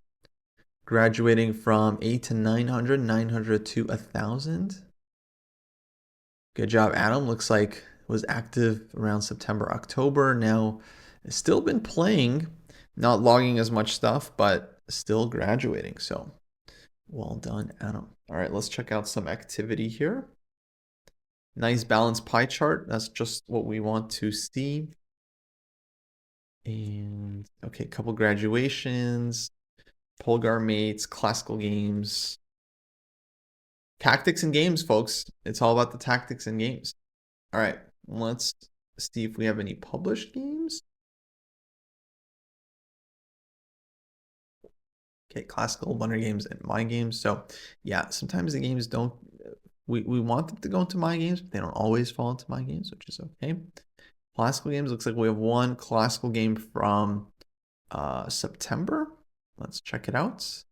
Speaker 1: graduating from 8 to 900, 900 to 1,000. Good job, Adam. Looks like was active around September, October. Now, still been playing, not logging as much stuff, but still graduating. So, well done, Adam. All right, let's check out some activity here. Nice balanced pie chart. That's just what we want to see. And okay, a couple graduations, Polgar mates, classical games. Tactics and games, folks. It's all about the tactics and games. All right, let's see if we have any published games. Okay, classical, Wonder Games, and My Games. So yeah, sometimes the games don't, we want them to go into My Games, but they don't always fall into My Games, which is okay. Classical games, looks like we have one classical game from September. Let's check it out.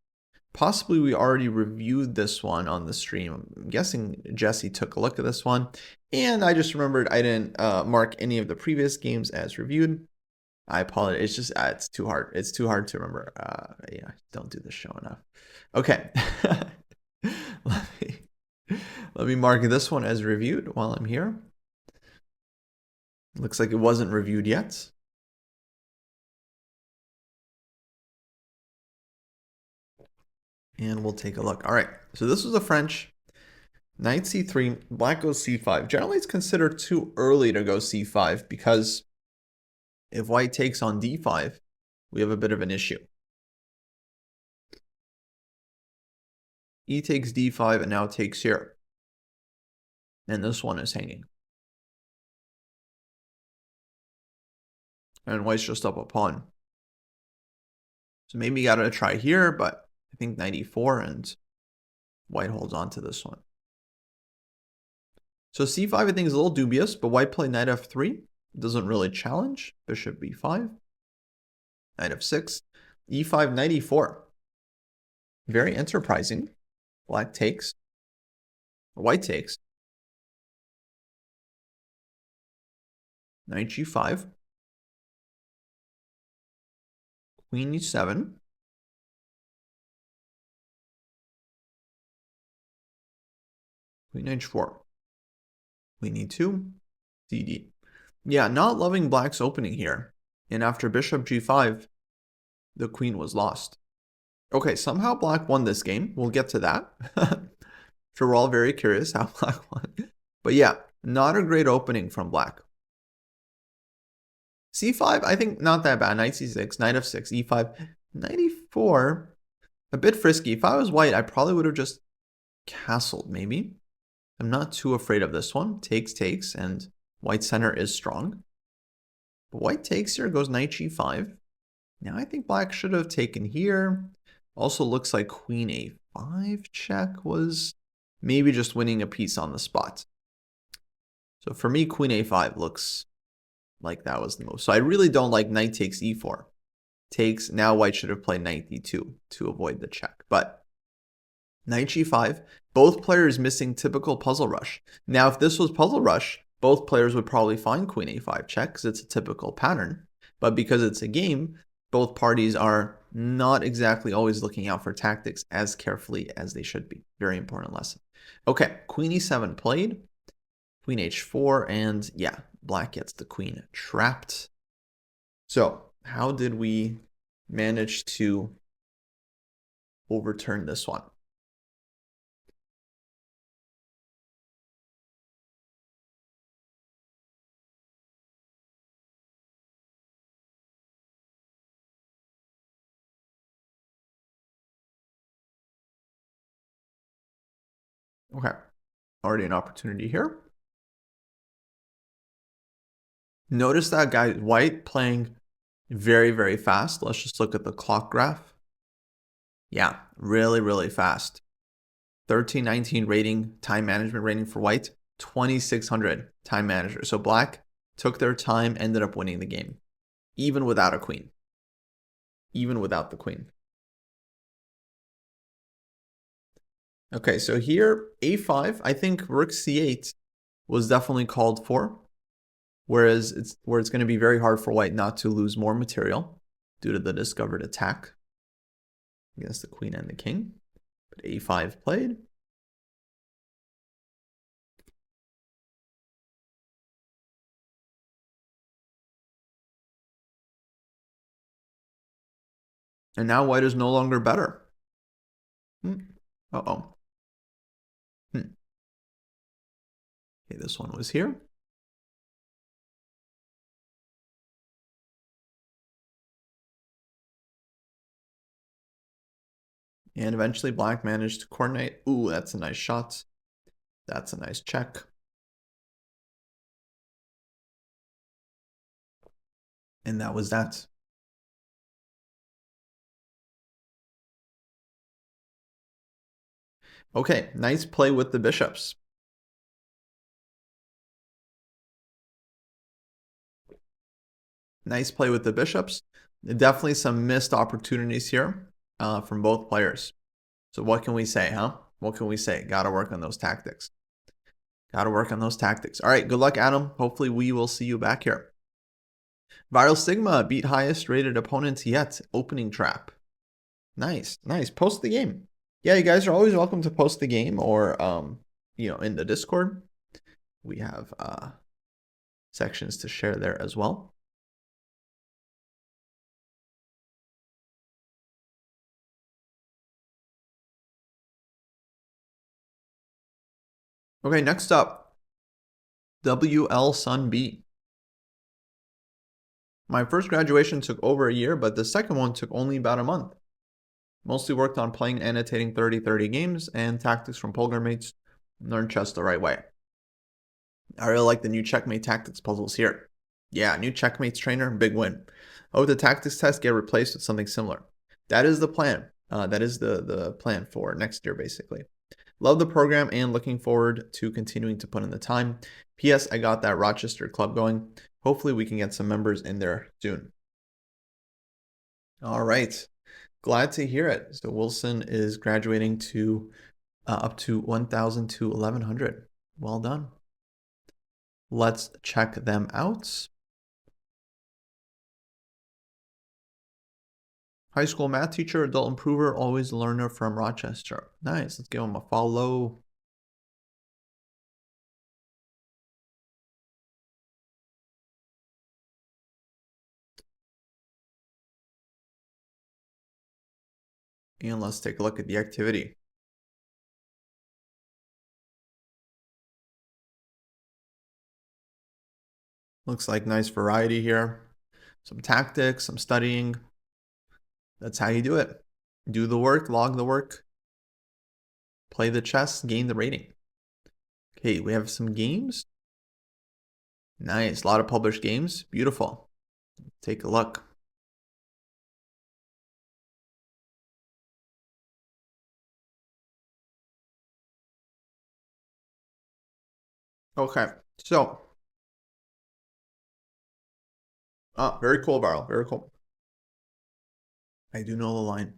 Speaker 1: Possibly we already reviewed this one on the stream. I'm guessing Jesse took a look at this one. And I just remembered I didn't mark any of the previous games as reviewed. I apologize. It's just, it's too hard. It's too hard to remember. Yeah, don't do this show enough. Okay. let me mark this one as reviewed while I'm here. Looks like it wasn't reviewed yet. And we'll take a look. All right, so this was a French. Knight c3, black goes c5. Generally, it's considered too early to go c5 because if white takes on d5, we have a bit of an issue. E takes d5 and now takes here. And this one is hanging. And white's just up a pawn. So maybe you gotta try here, but I think knight e4 and white holds on to this one. So c5 I think is a little dubious, but white play knight f3. Doesn't really challenge. Bishop b5. Knight f6. e5, knight e4. Very enterprising. Black takes. White takes. Knight g5. Queen e7. Queen h4. Queen e2. cd. Yeah, not loving black's opening here. And after bishop g5, the queen was lost. Okay, somehow black won this game. We'll get to that. Sure, we're all very curious how black won. But yeah, not a great opening from black. c5, I think not that bad. Knight c6, knight f6, e5, knight e4. A bit frisky. If I was white, I probably would have just castled, maybe. I'm not too afraid of this one. Takes, takes, and white center is strong. But white takes here, goes knight g5. Now I think black should have taken here. Also looks like queen a5 check was maybe just winning a piece on the spot. So for me, queen a5 looks like that was the move. So I really don't like knight takes e4. Takes, now white should have played knight d2 to avoid the check. But knight g5, both players missing typical puzzle rush. Now if this was puzzle rush, both players would probably find queen a5 check because it's a typical pattern. But because it's a game, both parties are not exactly always looking out for tactics as carefully as they should be. Very important lesson. Okay, queen e7 played, queen h4, and yeah, black gets the queen trapped. So how did we manage to overturn this one? Okay, already an opportunity here. Notice that guy white playing very, very fast. Let's just look at the clock graph. Yeah, really, really fast. 1319 rating, time management rating for white, 2600 time manager. So black took their time, ended up winning the game, even without a queen, even without the queen. Okay, so here, a5, I think rook c8 was definitely called for, whereas it's going to be very hard for white not to lose more material due to the discovered attack against the queen and the king. But a5 played. And now white is no longer better. Uh-oh. Okay, this one was here. And eventually black managed to coordinate. Ooh, that's a nice shot. That's a nice check. And that was that. Okay, nice play with the bishops. Nice play with the bishops. Definitely some missed opportunities here from both players. So what can we say, huh? What can we say? Got to work on those tactics. Got to work on those tactics. All right, good luck, Adam. Hopefully we will see you back here. Viral Sigma beat highest rated opponent yet. Opening trap. Nice, nice. Post the game. Yeah, you guys are always welcome to post the game or, in the Discord. We have sections to share there as well. Okay, next up, WL Sun B. My first graduation took over a year, but the second one took only about a month. Mostly worked on playing and annotating 30-30 games and tactics from poker mates. Learn chess the right way. I really like the new checkmate tactics puzzles here. Yeah, new checkmates trainer, big win. Oh, the tactics test get replaced with something similar. That is the plan. That is the plan for next year, basically. Love the program and looking forward to continuing to put in the time. P.S. I got that Rochester club going. Hopefully we can get some members in there soon. All right. Glad to hear it. So Wilson is graduating to up to 1,000 to 1,100. Well done. Let's check them out. High school math teacher, adult improver, always learner from Rochester. Nice. Let's give him a follow. And let's take a look at the activity. Looks like nice variety here. Some tactics, some studying. That's how you do it. Do the work, log the work, play the chess, gain the rating. Okay, we have some games. Nice, a lot of published games. Beautiful. Take a look. Okay, so. Very cool, Barrel. Very cool. I do know the line.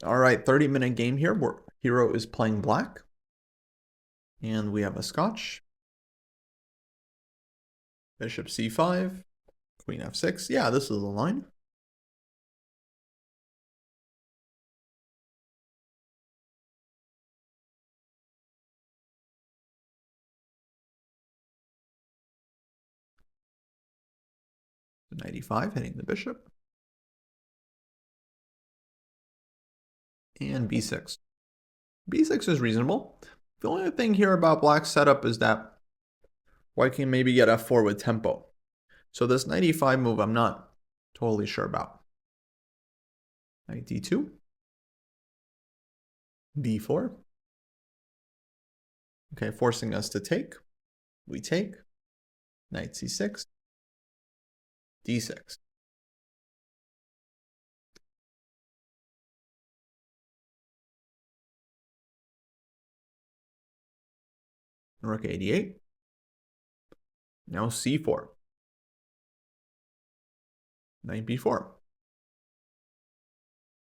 Speaker 1: All right, 30-minute game here where hero is playing black. And we have a scotch. Bishop c5, queen f6. Yeah, this is the line. Knight e5, hitting the bishop. And b6. b6 is reasonable. The only thing here about black's setup is that white can maybe get f4 with tempo. So this knight e5 move I'm not totally sure about. Knight d2. b4. Okay, forcing us to take. We take. Knight c6. d6. Rook a8. Now c4. Knight b4.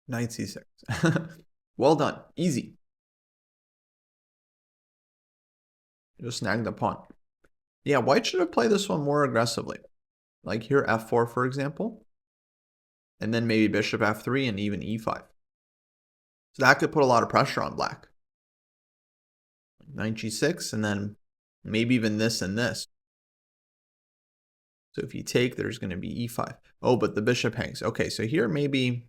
Speaker 1: Knight c6. Well done. Easy. Just snagged the pawn. Yeah, white should have played this one more aggressively. Like here, f4, for example. And then maybe bishop f3 and even e5. So that could put a lot of pressure on black. Knight g6, and then maybe even this and this. So if you take, there's going to be e5. Oh, but the bishop hangs. Okay, so here maybe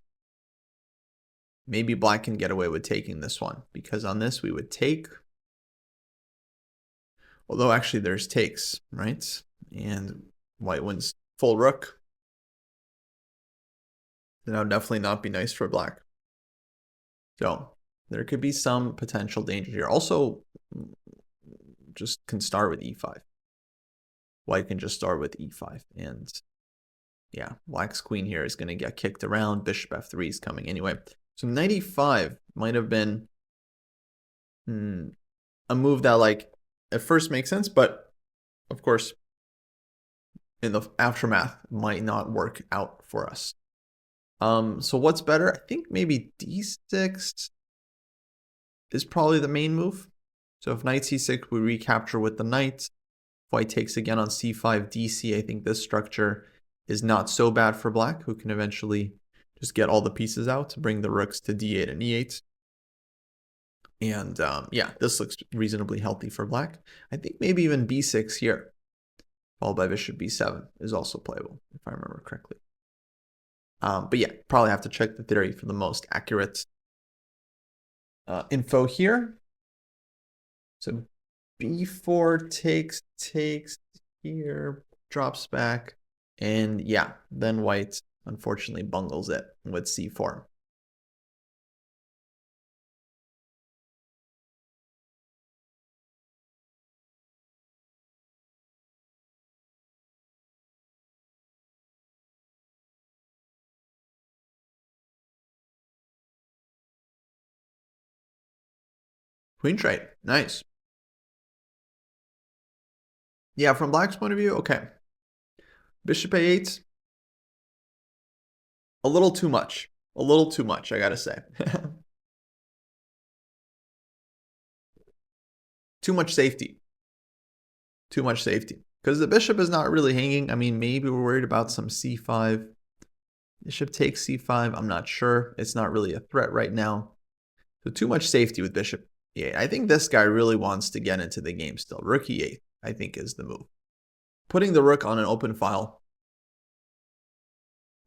Speaker 1: black can get away with taking this one, because on this we would take. Although actually there's takes, right? And white wins full rook. Then that would definitely not be nice for black. So there could be some potential danger here. Also, just can start with e5. White can just start with e5. And yeah, black's queen here is going to get kicked around. Bishop f3 is coming anyway. So knight e5 might have been a move that, like, at first makes sense, but of course, in the aftermath, might not work out for us. So what's better? I think maybe d6 is probably the main move. So if knight c6, we recapture with the knight. White takes again on c5, dc. I think this structure is not so bad for black, who can eventually just get all the pieces out to bring the rooks to d8 and e8. And yeah, this looks reasonably healthy for black. I think maybe even b6 here, followed by bishop b7, is also playable, if I remember correctly. But yeah, probably have to check the theory for the most accurate info here. So b4 takes here, drops back, and yeah, then white unfortunately bungles it with c4. Queen trade, nice. Yeah, from black's point of view, okay. Bishop a8, a little too much. A little too much, I gotta say. Too much safety. Too much safety. Because the bishop is not really hanging. I mean, maybe we're worried about some c5. Bishop takes c5. I'm not sure. It's not really a threat right now. So too much safety with bishop e8. I think this guy really wants to get into the game still. Rook e8, I think, is the move. Putting the rook on an open file.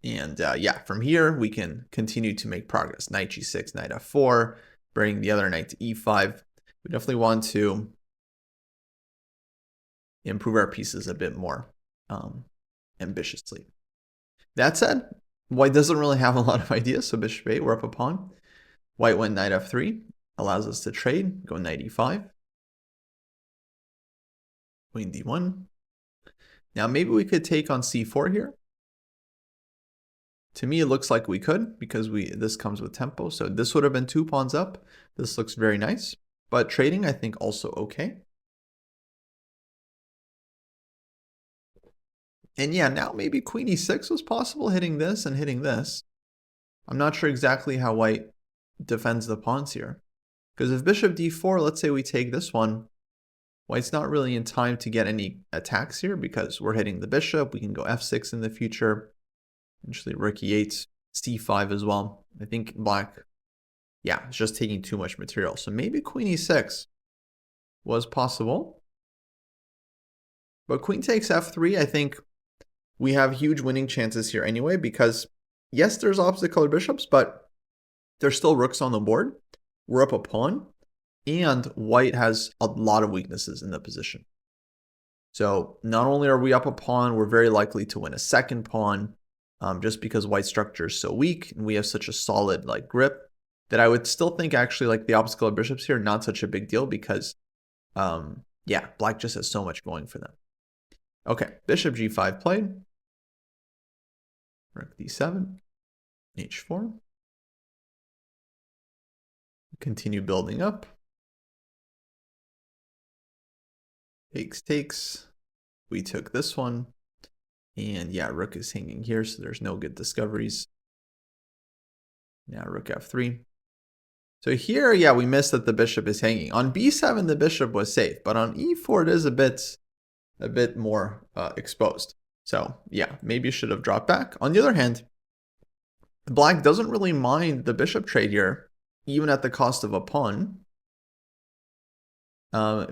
Speaker 1: And yeah, from here, we can continue to make progress. Knight g6, knight f4, bringing the other knight to e5. We definitely want to improve our pieces a bit more ambitiously. That said, white doesn't really have a lot of ideas, so bishop 8, we're up a pawn. White went knight f3, allows us to trade, go knight e5. Queen d1. Now maybe we could take on c4 here. To me, it looks like we could, because this comes with tempo. So this would have been 2 pawns up. This looks very nice. But trading, I think, also okay. And yeah, now maybe queen e6 was possible, hitting this and hitting this. I'm not sure exactly how white defends the pawns here. Because if bishop d4, let's say we take this one, white's not really in time to get any attacks here, because we're hitting the bishop. We can go f6 in the future. Eventually rook e8, c5 as well. I think black, yeah, it's just taking too much material. So maybe queen e6 was possible. But queen takes f3, I think we have huge winning chances here anyway, because yes, there's opposite colored bishops, but there's still rooks on the board. We're up a pawn, and white has a lot of weaknesses in the position. So not only are we up a pawn, we're very likely to win a second pawn. just because white structure is so weak and we have such a solid like grip that I would still think actually like the opposite color bishops here, not such a big deal because yeah, black just has so much going for them. Okay, bishop g5 played. Rook d7, h4. Continue building up. Takes. We took this one. And yeah, rook is hanging here, so there's no good discoveries. Now rook f3. So here, yeah, we missed that the bishop is hanging. On b7, the bishop was safe, but on e4, it is a bit more exposed. So yeah, maybe you should have dropped back. On the other hand, black doesn't really mind the bishop trade here, even at the cost of a pawn,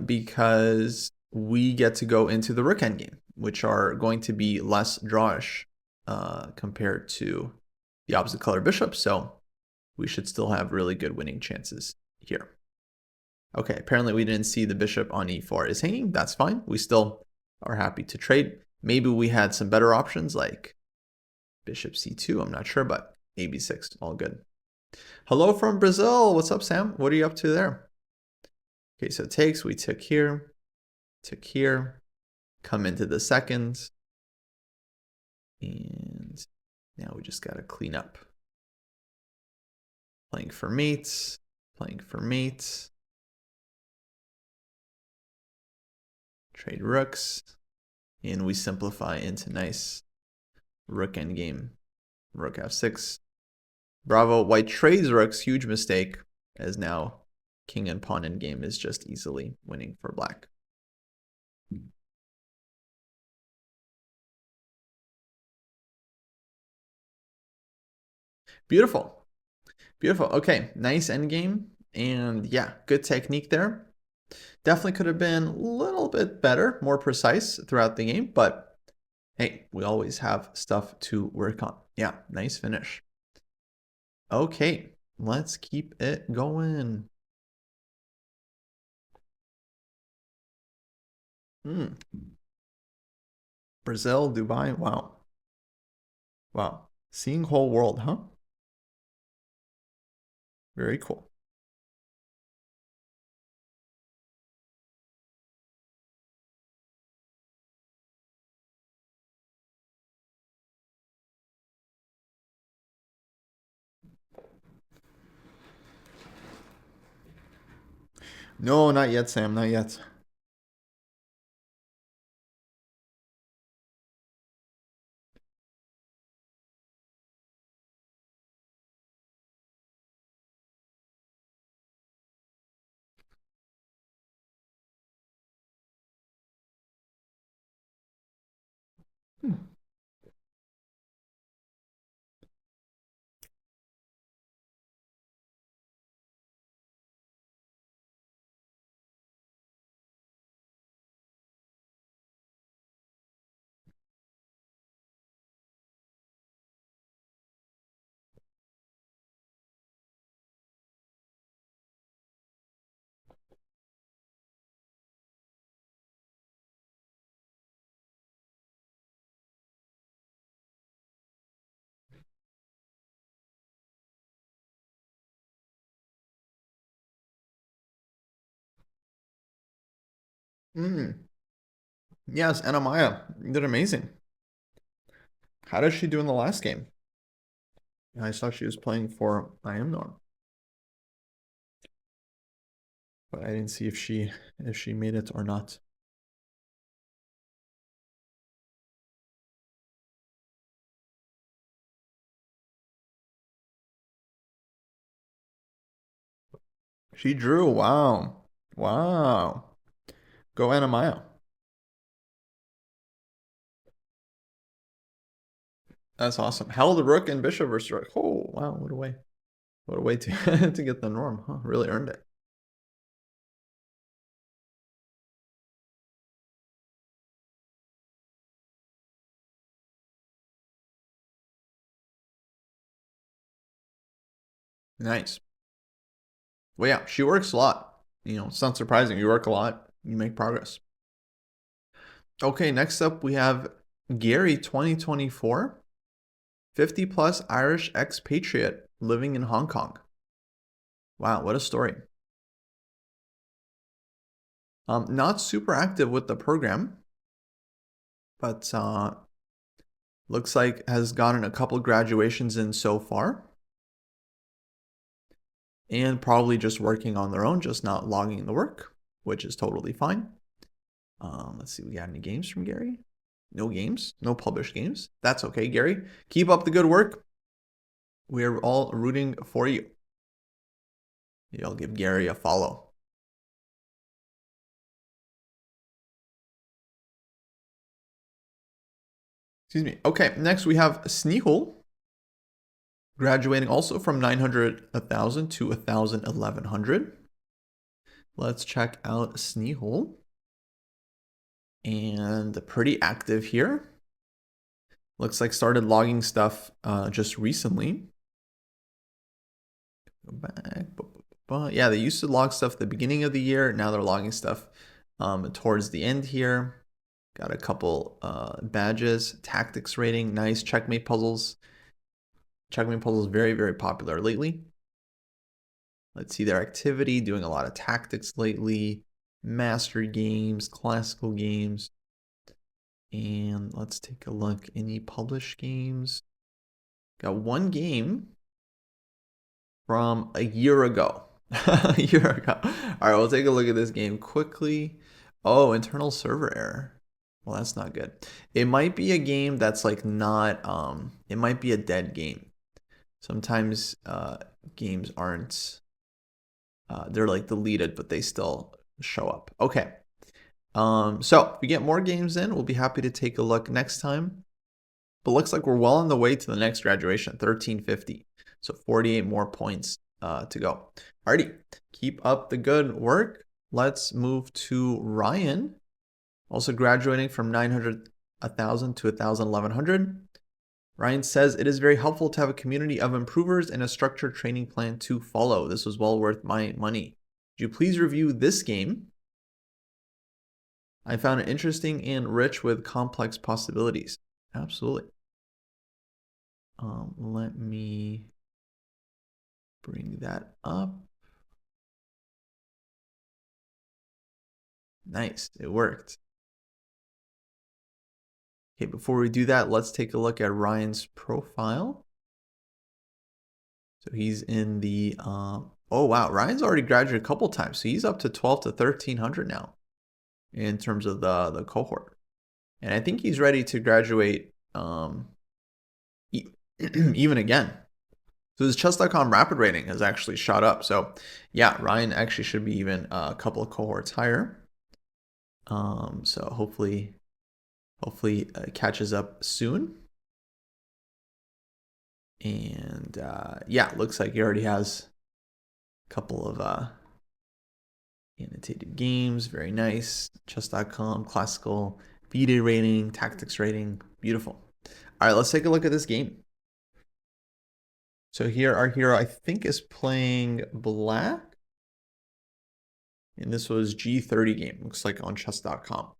Speaker 1: because we get to go into the rook endgame, which are going to be less drawish compared to the opposite color bishop. So we should still have really good winning chances here. Okay, apparently we didn't see the bishop on e4 is hanging. That's fine. We still are happy to trade. Maybe we had some better options like bishop c2. I'm not sure, but a b6, all good. Hello from Brazil. What's up, Sam? What are you up to there? Okay, so takes. We took here, come into the seconds, and now we just got to clean up. Playing for mates, trade rooks, and we simplify into nice rook endgame, rook f6. Bravo, white trades rooks, huge mistake, as now king and pawn endgame is just easily winning for black. Beautiful. Beautiful. Okay, nice endgame. And yeah, good technique there. Definitely could have been a little bit better, more precise throughout the game, but hey, we always have stuff to work on. Yeah, nice finish. Okay, let's keep it going. Brazil, Dubai, wow. Wow, seeing whole world, huh? Very cool. No, not yet, Sam, not yet. Yes, Anna Maya did amazing. How did she do in the last game? I saw she was playing for I am Norm, but I didn't see if she made it or not. She drew. Wow. Wow. Go Anna Maya. That's awesome. Held rook and bishop versus rook. Oh, wow. What a way. What a way to, to get the norm. Huh? Really earned it. Nice. Well, yeah, she works a lot. You know, it's not surprising. You work a lot, you make progress. Okay, next up we have Gary 2024. 50 plus Irish expatriate living in Hong Kong. Wow, what a story. Not super active with the program, but looks like has gotten a couple graduations in so far. And probably just working on their own, just not logging the work, which is totally fine. Let's see, we got any games from Gary? No games, no published games. That's okay, Gary. Keep up the good work. We're all rooting for you. Maybe I'll give Gary a follow. Excuse me. Okay, next we have Snehul, graduating also from 900, 1,000 to 1,000, 1,100. Let's check out Snehul. And pretty active here. Looks like started logging stuff just recently. Go back. Yeah, they used to log stuff at the beginning of the year. Now they're logging stuff towards the end here. Got a couple badges. Tactics rating, nice. Checkmate puzzles. Checkmate puzzles very, very popular lately. Let's see their activity. Doing a lot of tactics lately. Mastery games, classical games. And let's take a look. Any published games? Got one game from a year ago. A year ago. All right, we'll take a look at this game quickly. Oh, internal server error. Well, that's not good. It might be a game that's like not, it might be a dead game. Sometimes games aren't, they're like deleted, but they still show up. Okay. So if we get more games in, we'll be happy to take a look next time. But looks like we're well on the way to the next graduation, 1350. So 48 more points to go. Alrighty, keep up the good work. Let's move to Ryan, also graduating from 900, 1,000 to 1,000, 1,100. Ryan says, it is very helpful to have a community of improvers and a structured training plan to follow. This was well worth my money. Could you please review this game? I found it interesting and rich with complex possibilities. Absolutely. Let me bring that up. Nice, it worked. Okay, before we do that, let's take a look at Ryan's profile. So he's in the, oh wow, Ryan's already graduated a couple times. So he's up to 12 to 1,300 now in terms of the cohort. And I think he's ready to graduate even again. So his chess.com rapid rating has actually shot up. So yeah, Ryan actually should be even a couple of cohorts higher. So hopefully catches up soon. And yeah, looks like he already has a couple of annotated games. Very nice. Chess.com, classical, FIDE rating, tactics rating. Beautiful. All right, let's take a look at this game. So here our hero, I think, is playing black. And this was G30 game. Looks like on chess.com.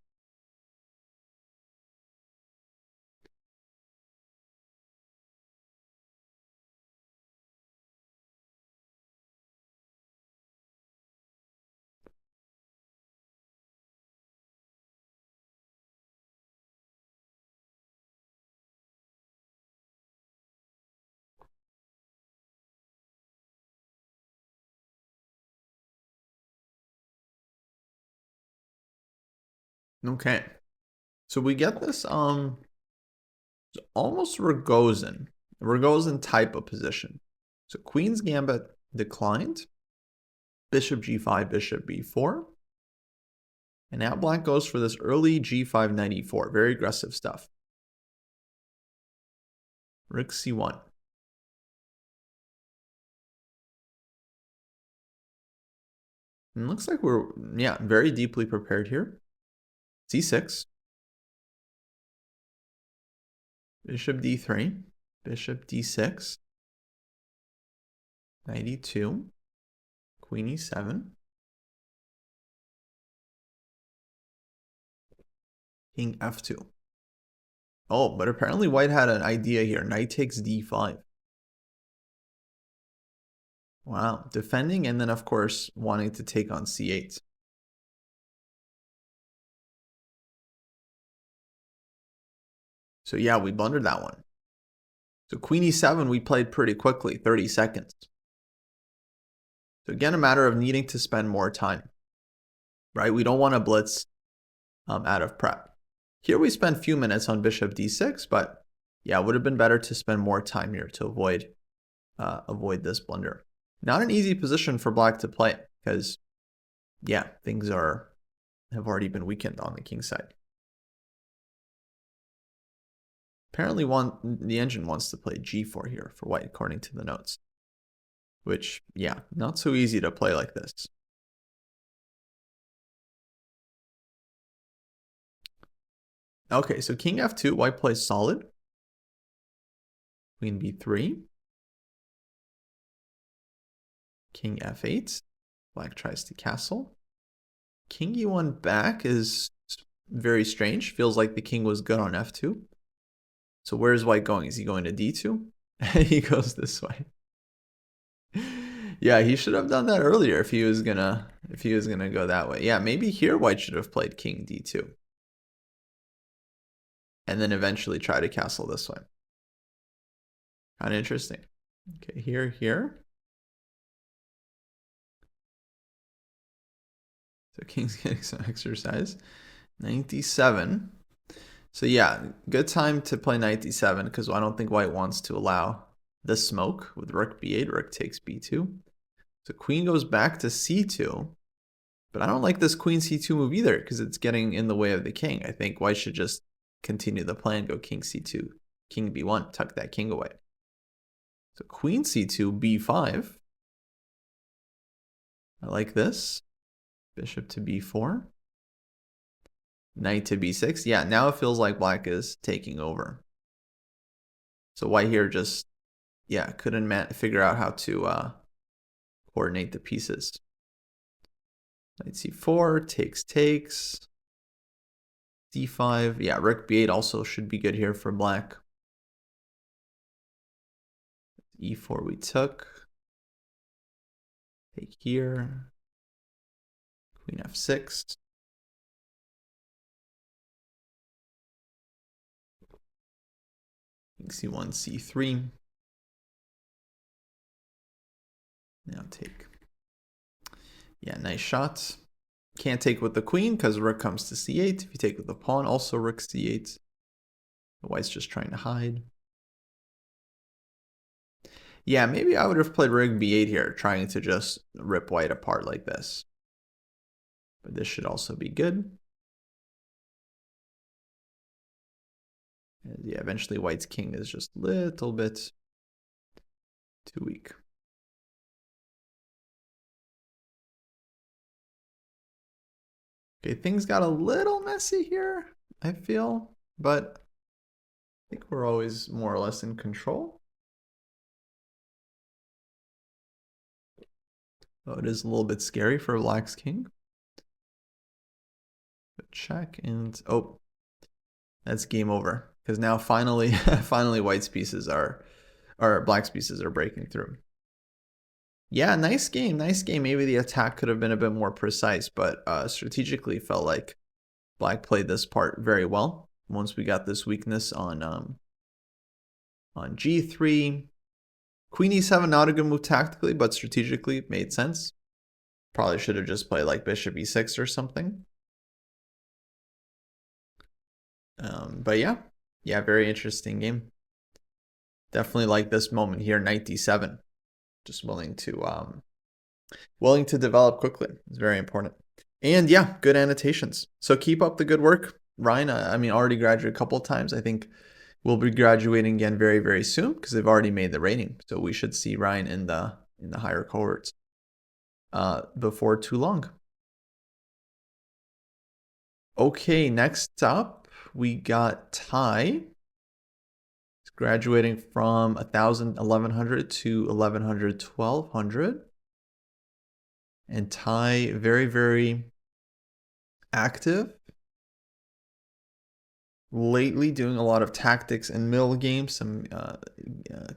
Speaker 1: Okay. So we get this almost Rogozin type of position. So Queen's Gambit declined. Bishop G5, Bishop B4. And now black goes for this early G5 knight E4. Very aggressive stuff. Rook C1. And it looks like we're, yeah, very deeply prepared here. C6. Bishop D3. Bishop D6. Knight E2. Queen E7. King F2. Oh, but apparently white had an idea here. Knight takes d5. Wow, defending and then of course wanting to take on c8. So yeah, we blundered that one. So queen e7 we played pretty quickly, 30 seconds. So again, a matter of needing to spend more time, right? We don't want to blitz out of prep. Here we spent a few minutes on bishop d6, but yeah, it would have been better to spend more time here to avoid this blunder. Not an easy position for black to play because, yeah, things have already been weakened on the king side. Apparently the engine wants to play g4 here for white, according to the notes. Which, yeah, not so easy to play like this. Okay, so king f2, white plays solid. Queen b3. King f8. Black tries to castle. King e1 back is very strange. Feels like the king was good on f2. So where's white going? Is he going to d2? He goes this way. Yeah, he should have done that earlier if he was gonna go that way. Yeah, maybe here white should have played king d2. And then eventually try to castle this way. Kind of interesting. Okay, here. So king's getting some exercise. 97. So yeah, good time to play knight d7 because I don't think white wants to allow the smoke with rook b8. Rook takes b2. So queen goes back to c2. But I don't like this queen c2 move either because it's getting in the way of the king. I think white should just continue the plan, go king c2, king b1, tuck that king away. So queen c2, b5. I like this. Bishop to b4. Knight to b6. Yeah, now it feels like black is taking over. So white here just, yeah, couldn't figure out how to coordinate the pieces. Knight c4, takes. d5. Yeah, rook b8 also should be good here for black. e4 we took. Take here. Queen f6. King c1, c3. Now take. Yeah, nice shot. Can't take with the queen because rook comes to c8. If you take with the pawn, also rook c8. The white's just trying to hide. Yeah, maybe I would have played rook b8 here, trying to just rip white apart like this. But this should also be good. And yeah, eventually white's king is just a little bit too weak. Okay, things got a little messy here, I feel, but I think we're always more or less in control. Oh, it is a little bit scary for black's king. But check and, oh, that's game over. Because now finally, finally white's pieces or black's pieces are breaking through. Yeah, nice game, nice game. Maybe the attack could have been a bit more precise, but strategically felt like black played this part very well. Once we got this weakness on g3, queen e7, not a good move tactically, but strategically made sense. Probably should have just played like bishop e6 or something. But yeah, very interesting game. Definitely like this moment here, knight d7. Just willing to develop quickly. It's very important. And yeah, good annotations. So keep up the good work. Ryan, I mean, already graduated a couple of times. I think we'll be graduating again very, very soon because they've already made the rating. So we should see Ryan in the higher cohorts before too long. Okay, next up we got Ty. He's graduating from 1100 to 1100, 1200. And Ty, very, very active. lately doing a lot of tactics and mill games, some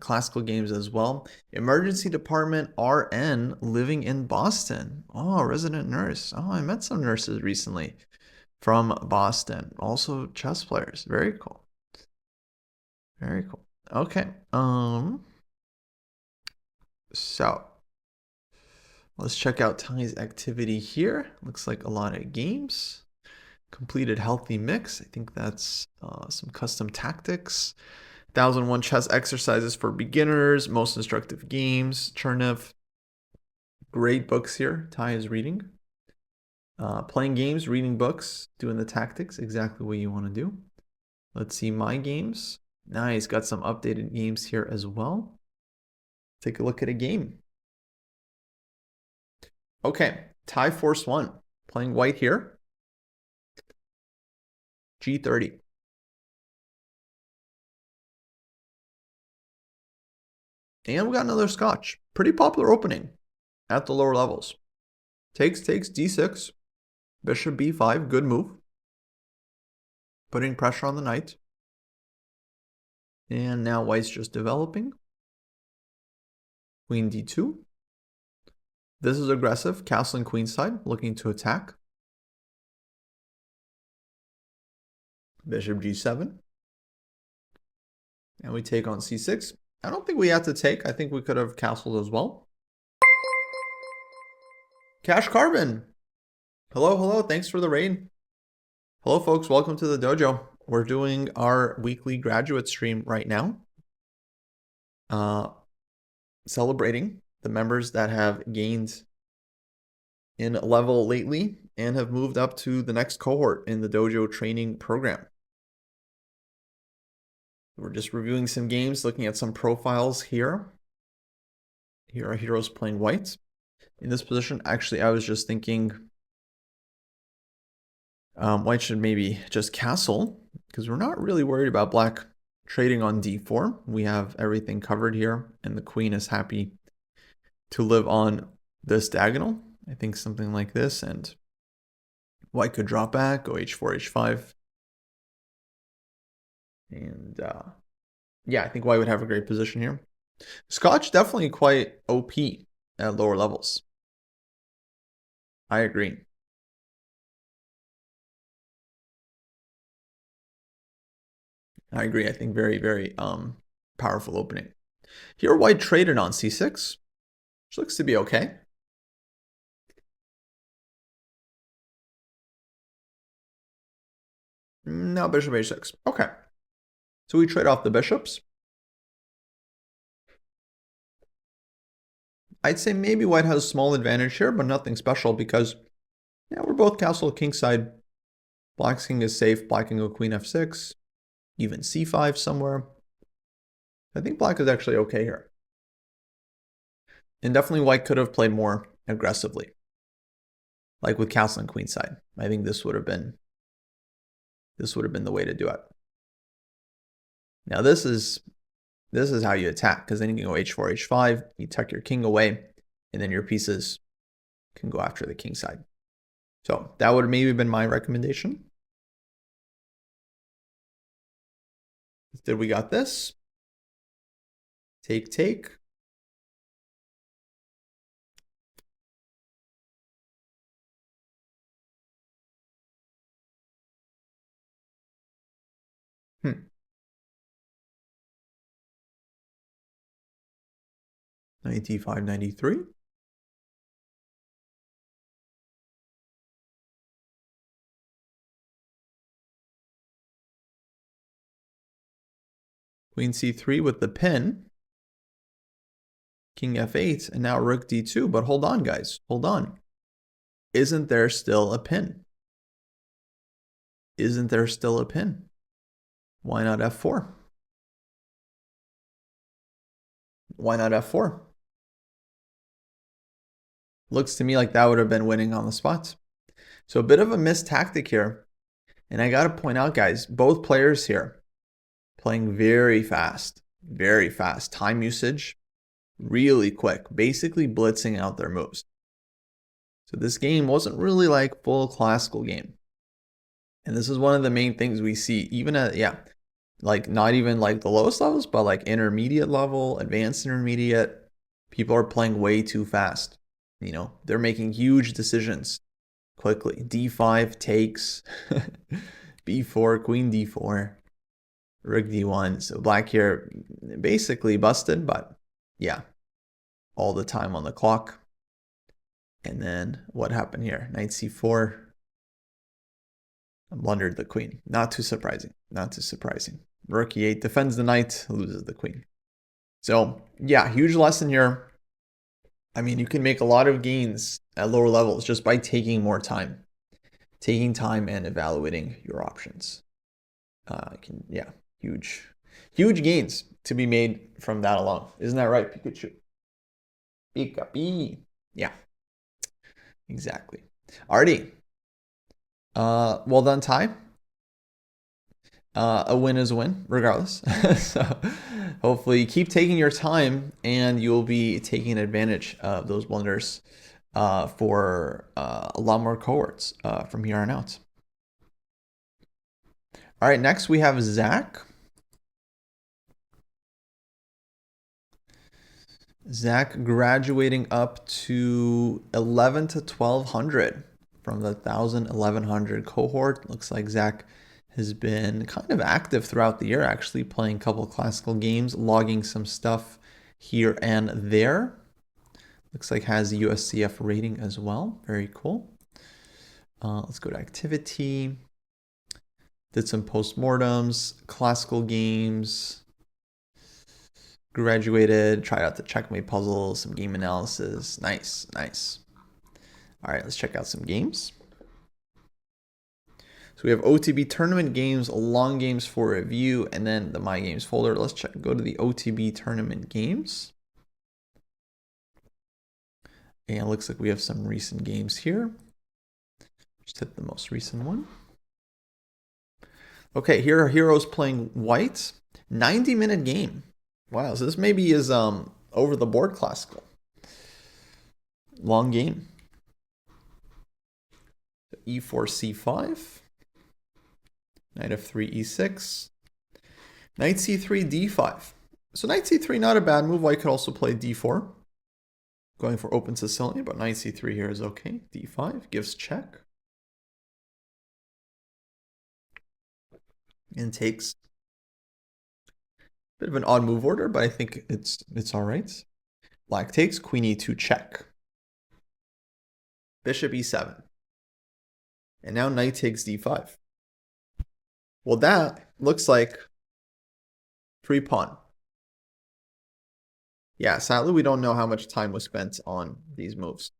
Speaker 1: classical games as well. Emergency Department RN living in Boston. Oh, resident nurse. Oh, I met some nurses recently from Boston. Also chess players. Very cool. Very cool. Okay. So let's check out Ty's activity here. Looks like a lot of games. Completed healthy mix. I think that's some custom tactics. 1001 chess exercises for beginners. Most instructive games. Chernev. Great books here. Ty is reading. Playing games, reading books, doing the tactics. Exactly what you want to do. Let's see my games. Nice. Got some updated games here as well. Take a look at a game. Okay. Ty Force 1. Playing white here. G30. And we got another Scotch. Pretty popular opening at the lower levels. Takes, D6. Bishop B5. Good move. Putting pressure on the knight. And now white's just developing. Queen D2. This is aggressive. Castling queenside, looking to attack. Bishop G7. And we take on C6. I don't think we had to take. I think we could have castled as well. Cash Carbon. Hello, hello. Thanks for the raid. Hello, folks. Welcome to the dojo. We're doing our weekly graduate stream right now. Celebrating the members that have gained in level lately and have moved up to the next cohort in the Dojo Training Program. We're just reviewing some games, looking at some profiles here. Here are heroes playing white. In this position, actually, I was just thinking white should maybe just castle because we're not really worried about black trading on d4. We have everything covered here, and the queen is happy to live on this diagonal. I think something like this, and white could drop back, go h4, h5. And yeah, I think white would have a great position here. Scotch definitely quite OP at lower levels. I agree. I agree. I think very, very powerful opening. Here, white traded on c6, which looks to be okay. Now bishop h6. Okay. So we trade off the bishops. I'd say maybe white has a small advantage here, but nothing special because yeah, we're both castle kingside. Black's king is safe. Black can go queen f6, even c5 somewhere. I think black is actually okay here. And definitely white could have played more aggressively, like with castle and queenside. I think this would have been the way to do it. Now this is how you attack, because then you can go h4, h5, you tuck your king away, and then your pieces can go after the king side. So that would have maybe been my recommendation. Instead, we got this. Take, take. Knight d5, 93. Queen c3 with the pin. King f8, and now rook d2. But hold on, guys. Hold on. Isn't there still a pin? Isn't there still a pin? Why not f4? Why not f4? Looks to me like that would have been winning on the spot. So a bit of a missed tactic here. And I got to point out, guys, both players here playing very fast. Very fast. Time usage, really quick. Basically blitzing out their moves. So this game wasn't really like full classical game. And this is one of the main things we see, even at, yeah, like not even like the lowest levels, but like intermediate level, advanced intermediate, people are playing way too fast. You know, they're making huge decisions quickly. D5 takes, B4, queen D4, rook D1. So black here basically busted, but yeah, all the time on the clock. And then what happened here? Knight C4. Blundered the queen. Not too surprising. Not too surprising. Rook E8 defends the knight, loses the queen. So yeah, huge lesson here. I mean, you can make a lot of gains at lower levels just by taking more time. Taking time and evaluating your options. Yeah, huge gains to be made from that alone. Isn't that right, Pikachu? Pika-pee. Yeah, exactly. Alrighty. Well done, Ty. A win is a win, regardless. So hopefully you keep taking your time and you'll be taking advantage of those blunders for a lot more cohorts from here on out. All right, next we have Zach. Zach graduating up to 11 to 1200 from the 1100 cohort. Looks like Zach has been kind of active throughout the year, actually playing a couple classical games, logging some stuff here and there. Looks like has a USCF rating as well. Very cool. Let's go to activity. Did some postmortems, classical games. Graduated, tried out the checkmate puzzle, some game analysis. Nice, nice. All right, let's check out some games. So we have OTB tournament games, long games for review, and then the My Games folder. Let's go to the OTB tournament games. And it looks like we have some recent games here. Just hit the most recent one. Okay, here are heroes playing white. 90-minute game. Wow, so this maybe is over the board classical. Long game. E4, C5. Knight F3, E6. Knight C3, D5. So Knight C3, not a bad move. White could also play D4. Going for open Sicilian, but Knight C3 here is okay. D5 gives check. And takes. Bit of an odd move order, but I think it's all right. Black takes, Queen E2 check. Bishop E7. And now Knight takes D5. Well, that looks like free pawn. Yeah, sadly, we don't know how much time was spent on these moves.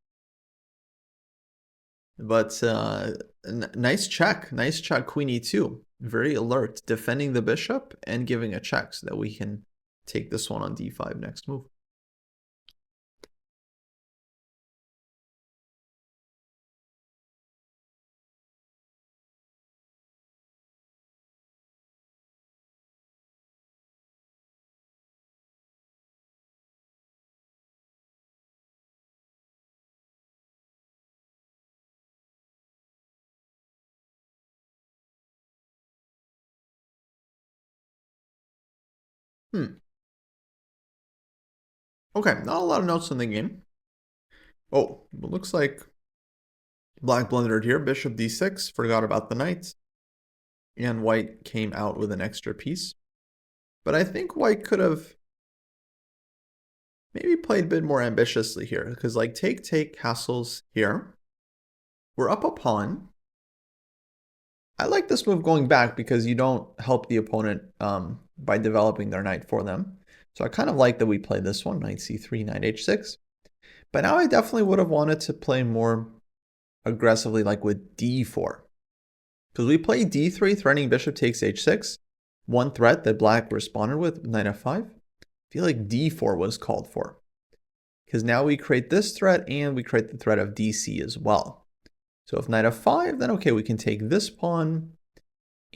Speaker 1: But nice check, Queen E2. Very alert, defending the bishop and giving a check so that we can take this one on D5 next move. Okay, not a lot of notes in the game. Oh, it looks like black blundered here. Bishop D6, forgot about the knight. And white came out with an extra piece. But I think white could have maybe played a bit more ambitiously here. Because like take castles here. We're up a pawn. I like this move going back because you don't help the opponent by developing their knight for them. So I kind of like that we play this one, knight c3, knight h6. But now I definitely would have wanted to play more aggressively like with d4. Because we play d3, threatening bishop takes h6. One threat that black responded with, knight f5. I feel like d4 was called for. Because now we create this threat and we create the threat of dc as well. So if knight f5, then okay, we can take this pawn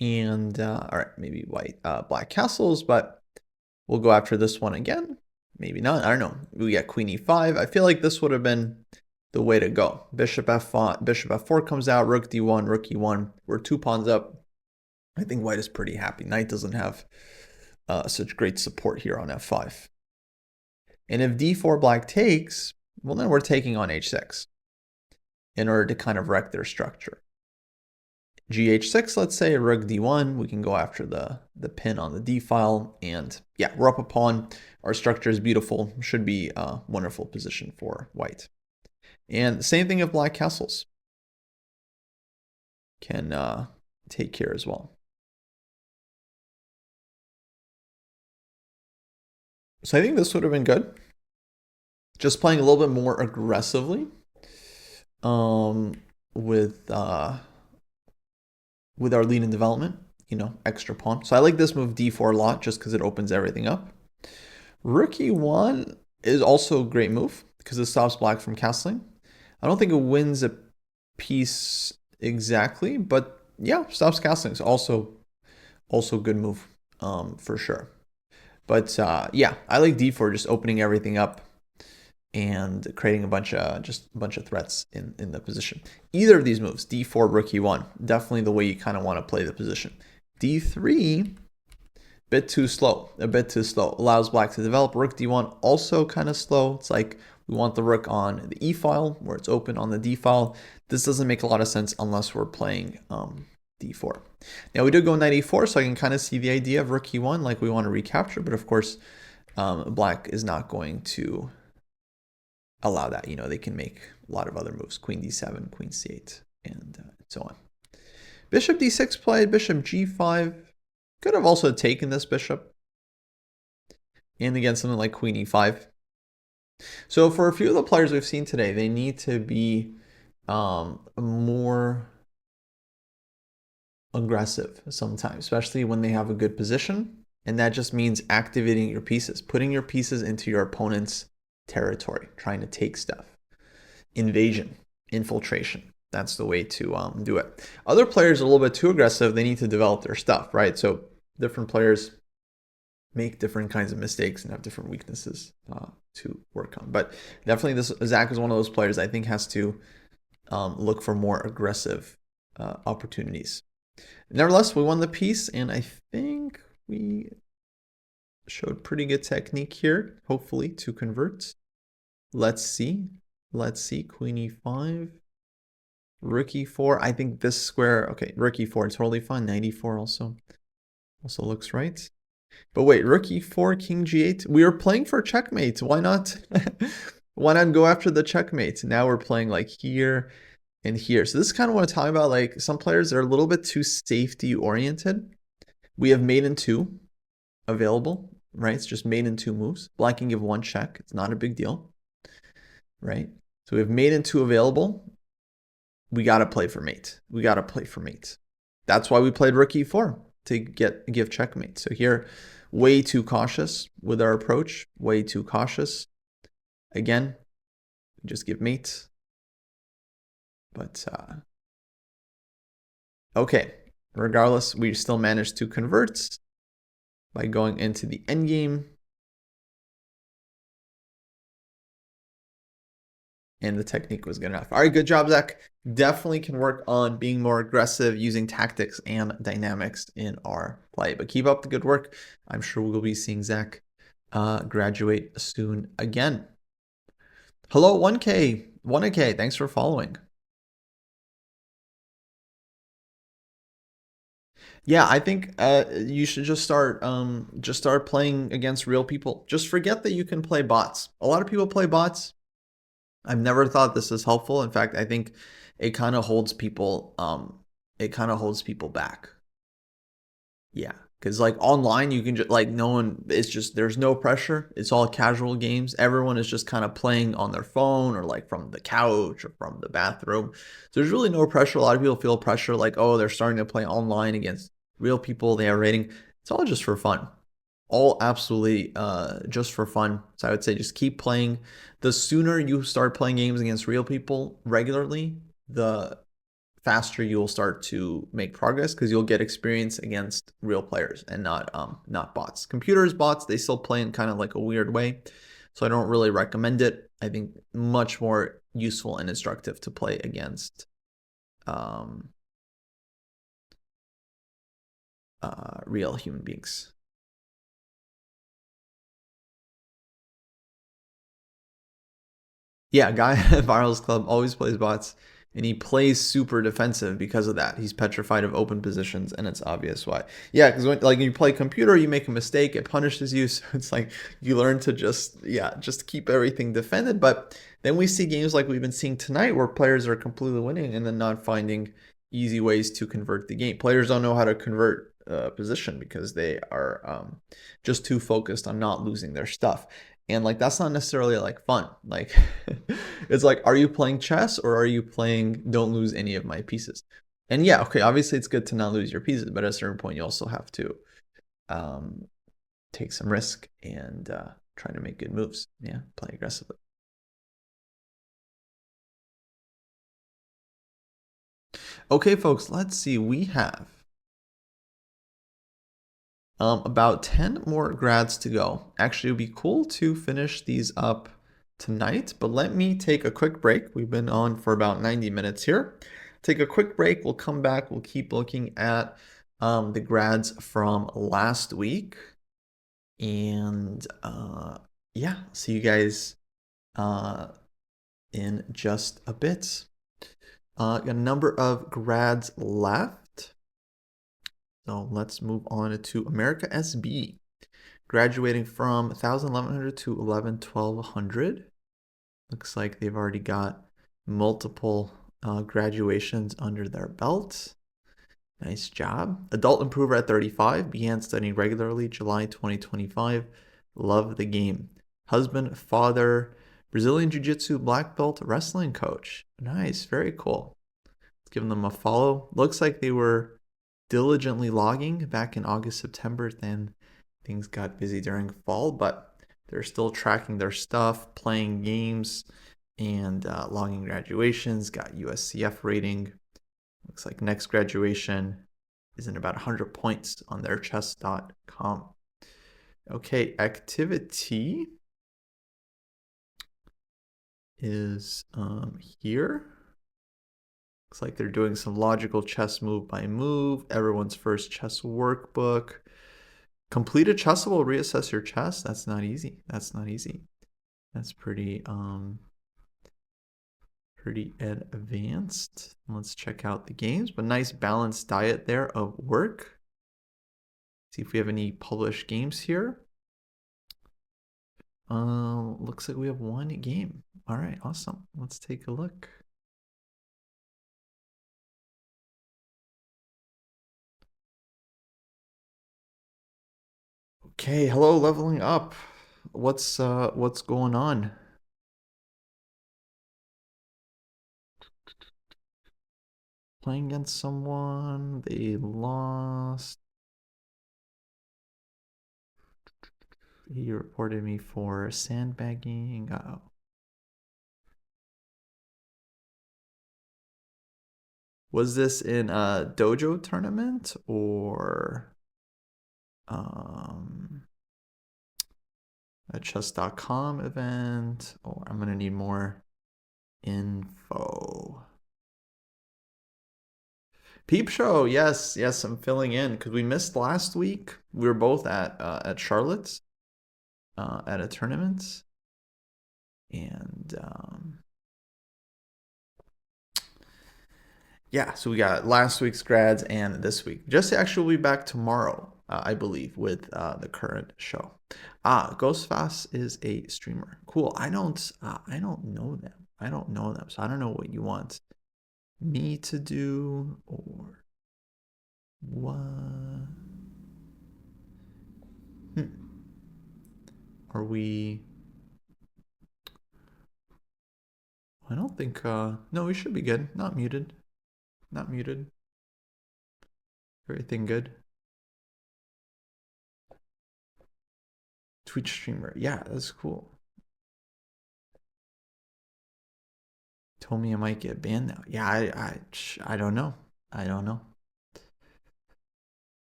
Speaker 1: and, all right, maybe black castles, but we'll go after this one again. Maybe not, I don't know. We get queen e5. I feel like this would have been the way to go. Bishop f5, bishop f4 comes out, rook d1, rook e1. We're 2 pawns up. I think white is pretty happy. Knight doesn't have such great support here on f5. And if d4 black takes, well, then we're taking on h6 in order to kind of wreck their structure. gh6, let's say, rook d1, we can go after the pin on the d file, and yeah, we're up a pawn. Our structure is beautiful, should be a wonderful position for white. And the same thing if black castles can take care as well. So I think this would have been good. Just playing a little bit more aggressively with our lead in development, you know, extra pawn. So I like this move d4 a lot just because it opens everything up. Rook e1 is also a great move because it stops black from castling. I don't think it wins a piece exactly, but yeah, stops castling. It's also a good move for sure. But yeah, I like d4 just opening everything up and creating a bunch of threats in the position. Either of these moves, d4, rook e1, definitely the way you kind of want to play the position. d3, a bit too slow, allows black to develop. Rook d1 also kind of slow. It's like we want the rook on the e file where it's open on the d file. This doesn't make a lot of sense unless we're playing d4. Now we did go knight e4, so I can kind of see the idea of rook e1, like we want to recapture, but of course black is not going to allow that. You know, they can make a lot of other moves, queen d7, queen c8, and so on. Bishop d6 played, bishop g5. Could have also taken this bishop. And again, something like queen e5. So for a few of the players we've seen today, they need to be more aggressive sometimes, especially when they have a good position. And that just means activating your pieces, putting your pieces into your opponent's territory, trying to take stuff. Invasion, infiltration. That's the way to do it. Other players are a little bit too aggressive. They need to develop their stuff, right? So different players make different kinds of mistakes and have different weaknesses to work on. But definitely Zach is one of those players I think has to look for more aggressive opportunities. Nevertheless, we won the piece, and I think we showed pretty good technique here, hopefully, to convert. Let's see. Queen e5. Rook e4. I think this square, okay, rook e4, totally fine. Knight e4 also looks right. But wait, rook e4, king g8. We were playing for checkmate. Why not? Why not go after the checkmate? Now we're playing like here and here. So this is kind of what I'm talking about. Like some players are a little bit too safety oriented. We have mate in 2 available, right? It's just mate in 2 moves. Black can give 1 check. It's not a big deal, right? So we have mate in 2 available. We got to play for mate. That's why we played rook e4, to give checkmate. So here, way too cautious with our approach. Way too cautious. Again, just give mate. But okay, regardless, we still managed to convert by going into the endgame. And the technique was good enough. All right, good job, Zach. Definitely can work on being more aggressive, using tactics and dynamics in our play. But keep up the good work. I'm sure we'll be seeing Zach graduate soon again. Hello, 1K. 1K, thanks for following. Yeah, I think you should just start playing against real people. Just forget that you can play bots. A lot of people play bots. I've never thought this is helpful. In fact, I think it kind of holds people back. Yeah, because like online, you can just like there's no pressure. It's all casual games. Everyone is just kind of playing on their phone or like from the couch or from the bathroom. So there's really no pressure. A lot of people feel pressure like, oh, they're starting to play online against real people. They are rating. It's all just for fun. All absolutely just for fun. So I would say just keep playing. The sooner you start playing games against real people regularly, the faster you will start to make progress because you'll get experience against real players and not bots. Computers, bots, they still play in kind of like a weird way. So I don't really recommend it. I think much more useful and instructive to play against real human beings. Yeah, guy at Virals Club always plays bots, and he plays super defensive because of that. He's petrified of open positions, and it's obvious why. Yeah, because when you play computer, you make a mistake, it punishes you. So it's like you learn to just keep everything defended. But then we see games like we've been seeing tonight, where players are completely winning and then not finding easy ways to convert the game. Players don't know how to convert position because they are just too focused on not losing their stuff. And like that's not necessarily like fun. Like it's like, are you playing chess or are you playing don't lose any of my pieces? And yeah, okay, obviously it's good to not lose your pieces, but at a certain point you also have to um, take some risk and try to make good moves. Yeah, play aggressively. Okay, folks, let's see. We have about 10 more grads to go. Actually, it would be cool to finish these up tonight, but let me take a quick break. We've been on for about 90 minutes here. Take a quick break. We'll come back. We'll keep looking at the grads from last week. And yeah, see you guys in just a bit. Got a number of grads left. So let's move on to America SB. Graduating from 1,000, 1,100 to 11, 1,200. Looks like they've already got multiple graduations under their belt. Nice job. Adult improver at 35. Began studying regularly July 2025. Love the game. Husband, father, Brazilian Jiu-Jitsu black belt wrestling coach. Nice. Very cool. Let's give them a follow. Looks like they were diligently logging back in August, September. Then things got busy during fall, but they're still tracking their stuff, playing games, and logging graduations. Got USCF rating. Looks like next graduation is in about 100 points on their chess.com. Okay, activity is here. Looks like they're doing some logical chess move by move. Everyone's first chess workbook. Complete a chessable, reassess your chess. That's not easy. That's not easy. That's pretty advanced. Let's check out the games, but nice balanced diet there of work. See if we have any published games here. Looks like we have one game. All right, awesome. Let's take a look. Okay, hello, leveling up. What's going on? Playing against someone, they lost. He reported me for sandbagging. Uh-oh. Was this in a dojo tournament or a chess.com event? Oh, I'm gonna need more info. Peep Show, yes, I'm filling in because we missed last week. We were both at Charlotte's at a tournament, and yeah, so we got last week's grads and this week. Jesse actually will be back tomorrow, I believe, with the current show. Ghost Fast is a streamer. Cool. I don't know them. I don't know them, so I don't know what you want me to do or what. Are we? I don't think. No, we should be good. Not muted. Not muted. Everything good. Twitch streamer. Yeah, that's cool. Told me I might get banned now. Yeah, I don't know. I don't know.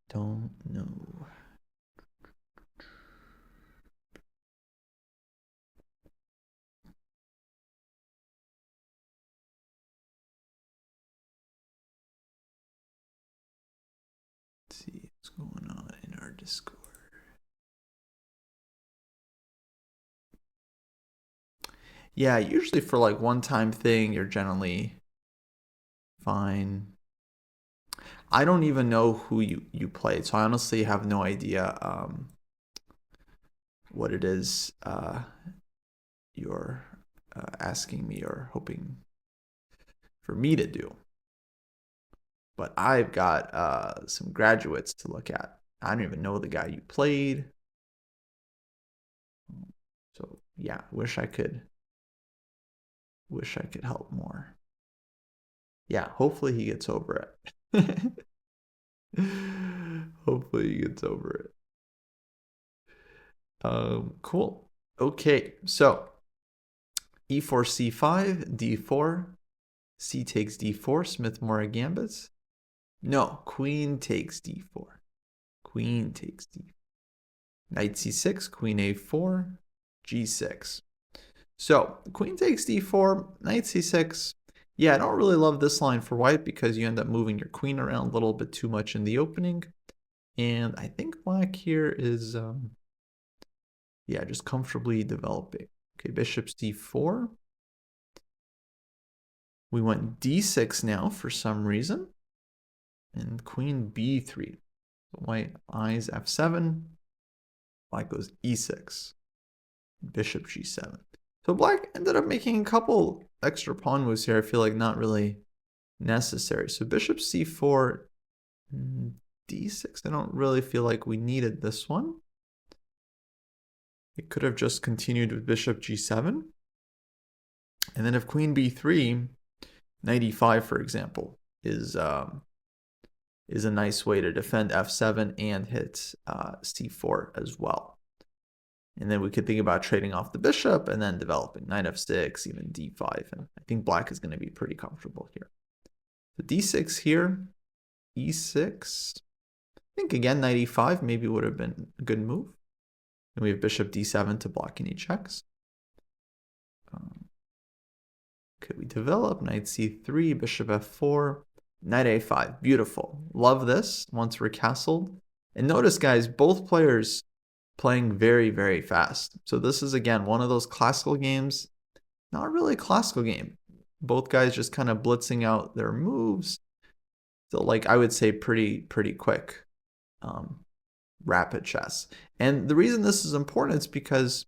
Speaker 1: Don't know. Discord. Yeah, usually for like one-time thing, you're generally fine. I don't even know who you played, so I honestly have no idea what it is you're asking me or hoping for me to do. But I've got some graduates to look at. I don't even know the guy you played. So yeah, wish I could help more. Yeah, hopefully he gets over it. Hopefully he gets over it. Cool. Okay, so e4, c5, d4, c takes d4, Smith-Morra gambits. No, queen takes d4. Queen takes d4. Knight c6, queen a4, g6. So queen takes d4, knight c6. Yeah, I don't really love this line for white because you end up moving your queen around a little bit too much in the opening. And I think black here is, yeah, just comfortably developing. Okay, bishop c4. We went d6 now for some reason. And queen b3. So white eyes f7. Black goes e6. Bishop g7. So black ended up making a couple extra pawn moves here. I feel like not really necessary. So bishop c4, d6. I don't really feel like we needed this one. It could have just continued with bishop g7. And then if queen b3, knight e5, for example, is a nice way to defend f7 and hit c4 as well. And then we could think about trading off the bishop and then developing knight f6, even d5. And I think black is going to be pretty comfortable here. So d6 here, e6. I think again, knight e5 maybe would have been a good move. And we have bishop d7 to block any checks. Could we develop? Knight c3, bishop f4, knight a5. Beautiful. Love this once we're castled. And notice, guys, both players playing very, very fast. So this is, again, one of those classical games. Not really a classical game. Both guys just kind of blitzing out their moves. So, like, I would say pretty quick. Rapid chess. And the reason this is important is because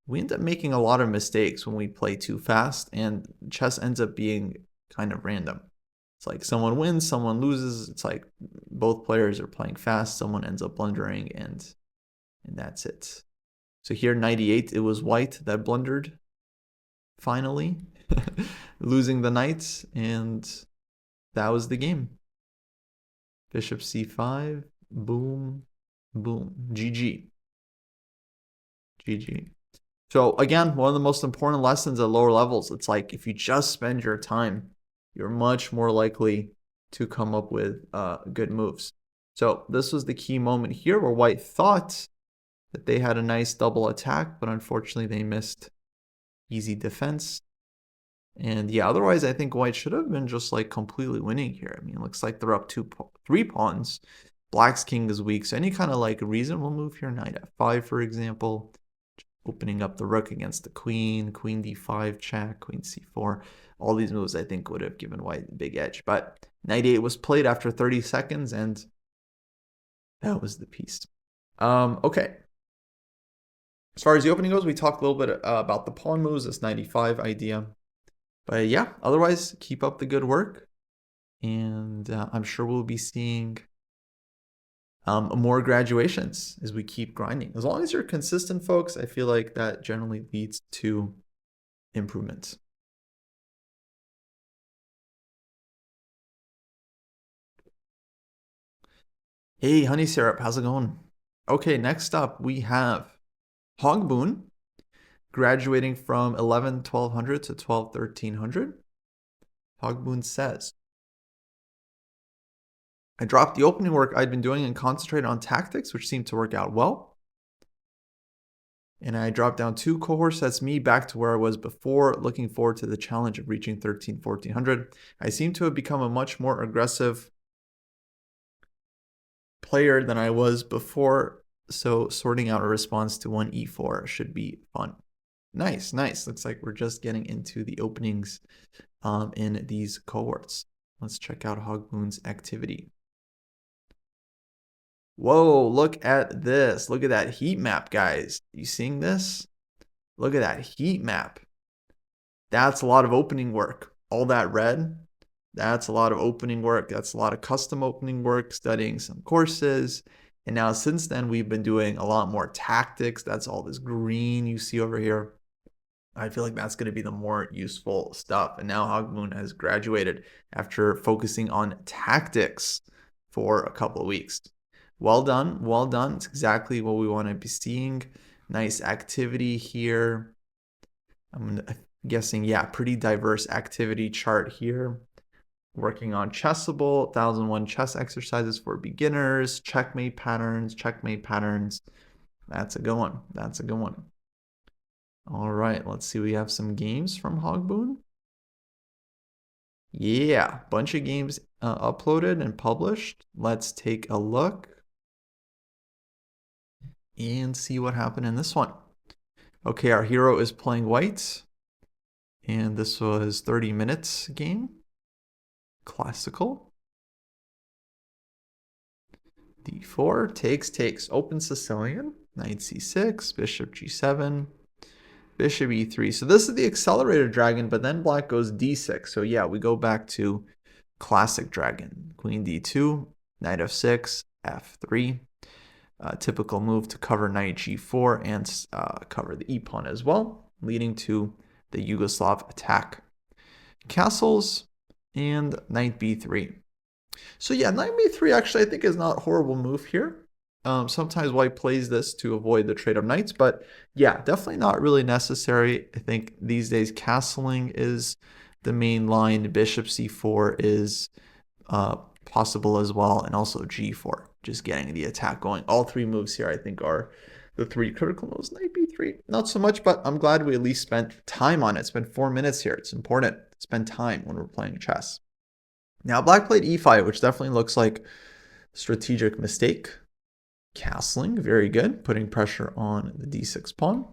Speaker 1: we end up making a lot of mistakes when we play too fast, and chess ends up being kind of random. It's like someone wins, someone loses. It's like both players are playing fast, someone ends up blundering, and that's it. So here, knight e8, it was white that blundered, finally, losing the knight, and that was the game. Bishop c5, boom, boom, GG. GG. So again, one of the most important lessons at lower levels, it's like if you just spend your time, you're much more likely to come up with good moves. So this was the key moment here where white thought that they had a nice double attack, but unfortunately they missed easy defense. And yeah, otherwise I think white should have been just like completely winning here. I mean, it looks like they're up 3 pawns. Black's king is weak, so any kind of like reasonable move here, knight f5, for example, opening up the rook against the queen, queen d5 check, queen c4. All these moves I think would have given white a big edge. But knight 8 was played after 30 seconds, and that was the piece. Okay. As far as the opening goes, we talked a little bit about the pawn moves, this 95 idea. But yeah, otherwise, keep up the good work. And I'm sure we'll be seeing more graduations as we keep grinding. As long as you're consistent, folks, I feel like that generally leads to improvements. Hey, Honey Syrup, how's it going? Okay, next up we have Hogboon graduating from 11-1200 to 12-1300. Hogboon says, I dropped the opening work I'd been doing and concentrated on tactics, which seemed to work out well. And I dropped down 2 cohorts. That's me back to where I was before, looking forward to the challenge of reaching 13-1400. I seem to have become a much more aggressive player than I was before, so sorting out a response to 1e4 should be fun. Nice, nice. Looks like we're just getting into the openings in these cohorts. Let's check out Hogboon's activity. Whoa, look at this. Look at that heat map, guys. You seeing this? Look at that heat map. That's a lot of opening work. All that red, that's a lot of opening work. That's a lot of custom opening work, studying some courses. And now since then, we've been doing a lot more tactics. That's all this green you see over here. I feel like that's going to be the more useful stuff. And now Hogboon has graduated after focusing on tactics for a couple of weeks. Well done. Well done. It's exactly what we want to be seeing. Nice activity here. I'm guessing, yeah, pretty diverse activity chart here. Working on Chessable, 1001 chess exercises for beginners, checkmate patterns. That's a good one. That's a good one. All right, let's see. We have some games from Hogboon. Yeah, bunch of games uploaded and published. Let's take a look and see what happened in this one. Okay, our hero is playing white, and this was 30 minutes game. Classical. D4, takes, open Sicilian, knight c6, bishop g7, bishop e3. So this is the accelerated dragon, but then black goes d6. So yeah, we go back to classic dragon. Queen d2, knight f6, f3. Typical move to cover knight g4 and cover the e-pawn as well, leading to the Yugoslav attack. Castles and knight b3. So yeah, knight b3 actually I think is not a horrible move here. Sometimes white plays this to avoid the trade of knights, but yeah, definitely not really necessary. I think these days castling is the main line. Bishop c4 is possible as well, and also g4, just getting the attack going. All three moves here I think are the three critical moves. Knight b3, not so much, but I'm glad we at least spent time on it. Spent 4 minutes here. It's important to spend time when we're playing chess. Now black played e5, which definitely looks like a strategic mistake. Castling, very good, putting pressure on the d6 pawn.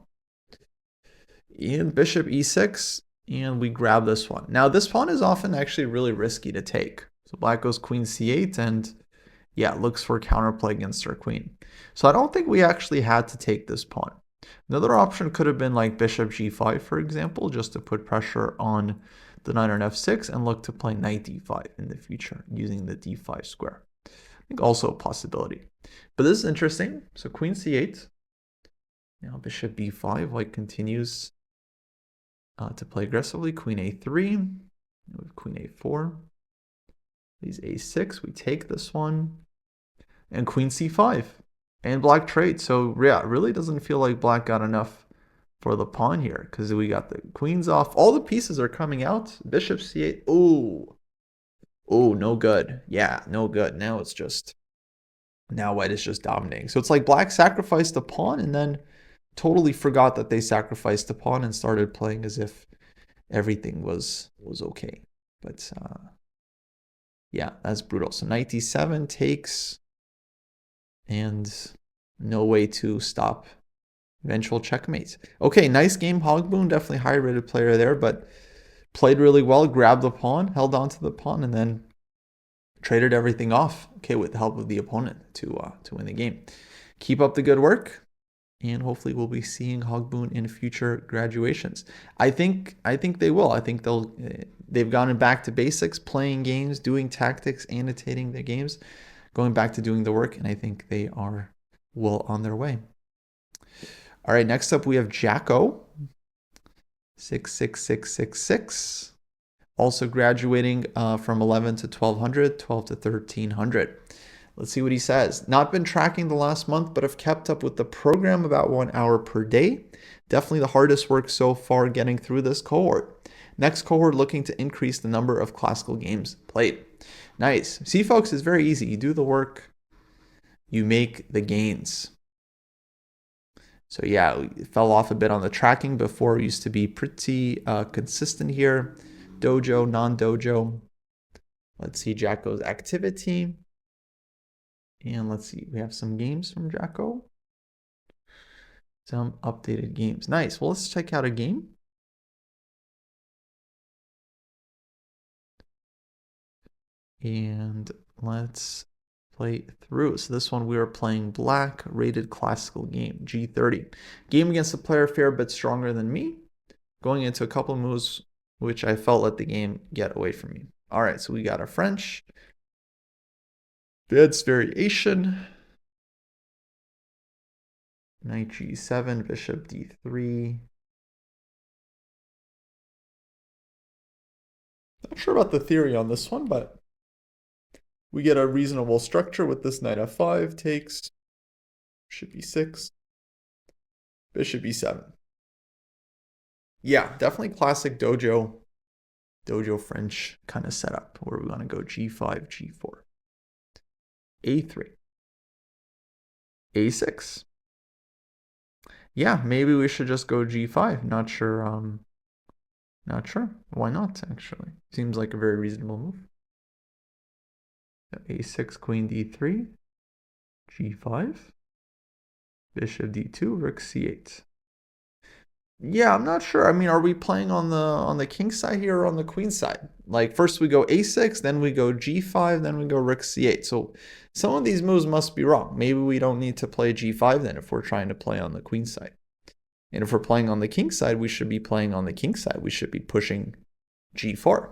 Speaker 1: And bishop e6, and we grab this one. Now this pawn is often actually really risky to take. So black goes queen c8, and yeah, looks for counterplay against our queen. So I don't think we actually had to take this pawn. Another option could have been like bishop g5, for example, just to put pressure on the knight on f6 and look to play knight d5 in the future using the d5 square. I think also a possibility. But this is interesting. So queen c8. Now bishop b5. White continues to play aggressively. Queen a3. We have queen a4. These a6. We take this one. And queen c5. And black trades. So yeah, it really doesn't feel like black got enough for the pawn here, because we got the queens off. All the pieces are coming out. Bishop c8. Oh, no good. Yeah, no good. Now it's just, now white is just dominating. So it's like black sacrificed the pawn and then totally forgot that they sacrificed the pawn and started playing as if everything was okay. But yeah, that's brutal. So knight d7 takes, and no way to stop eventual checkmate. Okay, nice game, Hogboon. Definitely high rated player there, but played really well, grabbed the pawn, held on to the pawn, and then traded everything off, okay, with the help of the opponent to win the game. Keep up the good work, and hopefully we'll be seeing Hogboon in future graduations. I think they will. I think they've gone back to basics, playing games, doing tactics, annotating the games, going back to doing the work, and I think they are well on their way. All right, next up we have Jacko, 66666. Also graduating from 11 to 1200, 12 to 1300. Let's see what he says. Not been tracking the last month, but have kept up with the program about 1 hour per day. Definitely the hardest work so far getting through this cohort. Next cohort looking to increase the number of classical games played. Nice. See, folks, it's very easy. You do the work, you make the gains. So yeah, we fell off a bit on the tracking before. It used to be pretty consistent here. Dojo, non-dojo. Let's see Jacko's activity. And let's see, we have some games from Jacko. Some updated games. Nice. Well, let's check out a game. And let's play through. So this one we are playing black rated classical game, G30. Game against a player fair but stronger than me. Going into a couple of moves which I felt let the game get away from me. All right, so we got a French. Bid's variation. Knight G7, bishop D3. Not sure about the theory on this one, but we get a reasonable structure with this knight F5 takes, bishop E6, bishop E7. Yeah, definitely classic dojo French kind of setup where we want to go G5, G4, A3, A6. Yeah, maybe we should just go G5. Not sure. Not sure. Why not, actually? Seems like a very reasonable move. A6, queen D3, G5, bishop D2, rook C8. Yeah, I'm not sure. I mean, are we playing on the king side here or on the queen side? Like first we go A6, then we go G5, then we go rook C8. So some of these moves must be wrong. Maybe we don't need to play G5 then if we're trying to play on the queen side. And if we're playing on the king side, we should be playing on the king side. We should be pushing G4.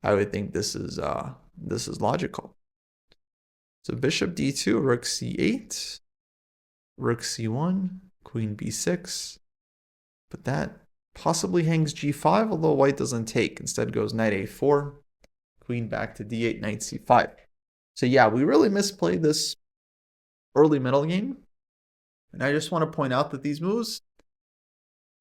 Speaker 1: I would think this is logical. So bishop D2, rook C8, rook C1, queen B6. But that possibly hangs G5, although white doesn't take. Instead goes knight A4, queen back to D8, knight C5. So yeah, we really misplayed this early middle game. And I just want to point out that these moves,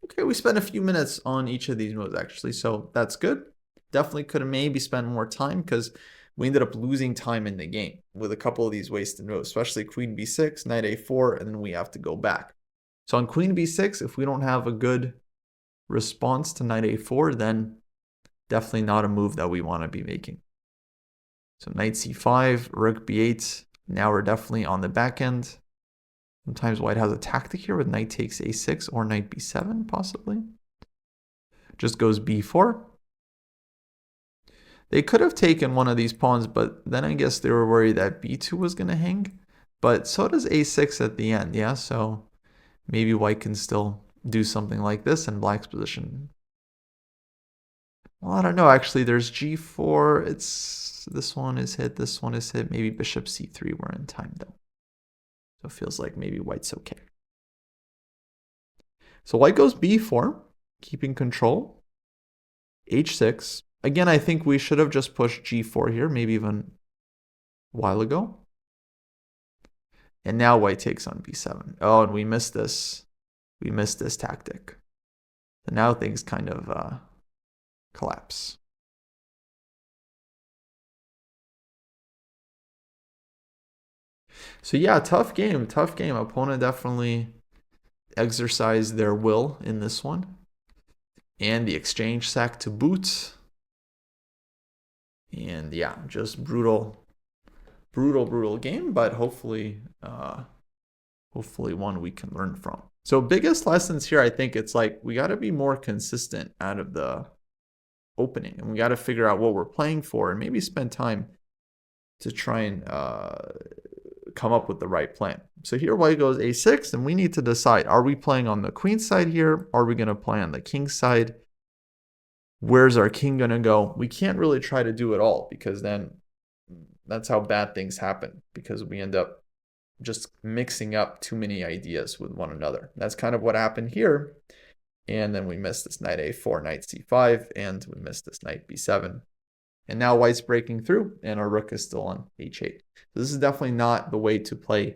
Speaker 1: okay, we spent a few minutes on each of these moves actually, so that's good. Definitely could have maybe spent more time because we ended up losing time in the game with a couple of these wasted moves, especially queen B6, knight A4, and then we have to go back. So on queen B6, if we don't have a good response to knight A4, then definitely not a move that we want to be making. So knight C5, rook B8. Now we're definitely on the back end. Sometimes white has a tactic here with knight takes A6 or knight B7 possibly. Just goes B4. They could have taken one of these pawns, but then I guess they were worried that B2 was going to hang. But so does A6 at the end, yeah? So maybe white can still do something like this in black's position. Well, I don't know. Actually, there's G4. This one is hit. This one is hit. Maybe bishop C3. We're in time, though. So it feels like maybe white's okay. So white goes B4, keeping control. H6. Again, I think we should have just pushed G4 here, maybe even a while ago. And now white takes on B7. Oh, and we missed this. We missed this tactic. So now things kind of collapse. So yeah, tough game. Opponent definitely exercised their will in this one. And the exchange sack to boot. And yeah, just brutal game, but hopefully one we can learn from. So biggest lessons here, I think it's like we got to be more consistent out of the opening, and we got to figure out what we're playing for and maybe spend time to try and come up with the right plan. So here white goes A6, and we need to decide, are we playing on the queen side here? Are we going to play on the king side? Where's our king going to go? We can't really try to do it all because then that's how bad things happen, because we end up just mixing up too many ideas with one another. That's kind of what happened here. And then we missed this knight A4, knight C5, and we missed this knight B7. And now white's breaking through, and our rook is still on H8. So this is definitely not the way to play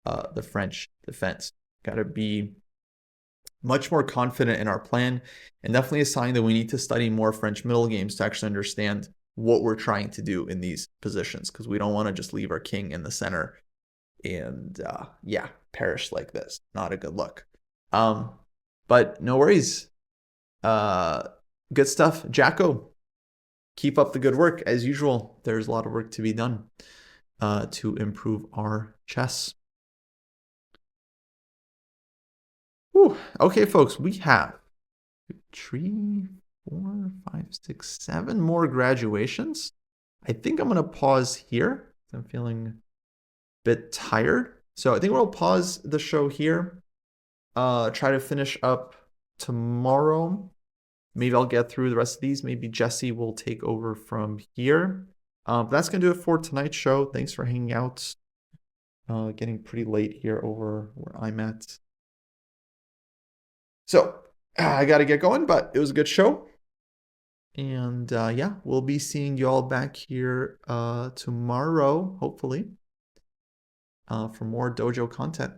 Speaker 1: the French defense. Got to be much more confident in our plan, and definitely a sign that we need to study more French middle games to actually understand what we're trying to do in these positions, because we don't want to just leave our king in the center and yeah, perish like this. Not a good look. But no worries. Good stuff. Jacko, keep up the good work. As usual, there's a lot of work to be done. to improve our chess. Whew. Okay, folks, we have 3, 4, 5, 6, 7 more graduations. I think I'm going to pause here. I'm feeling a bit tired. So I think we'll pause the show here. Try to finish up tomorrow. Maybe I'll get through the rest of these. Maybe Jesse will take over from here. But that's going to do it for tonight's show. Thanks for hanging out. Getting pretty late here over where I'm at. So I got to get going, but it was a good show. And yeah, we'll be seeing you all back here tomorrow, hopefully, for more dojo content.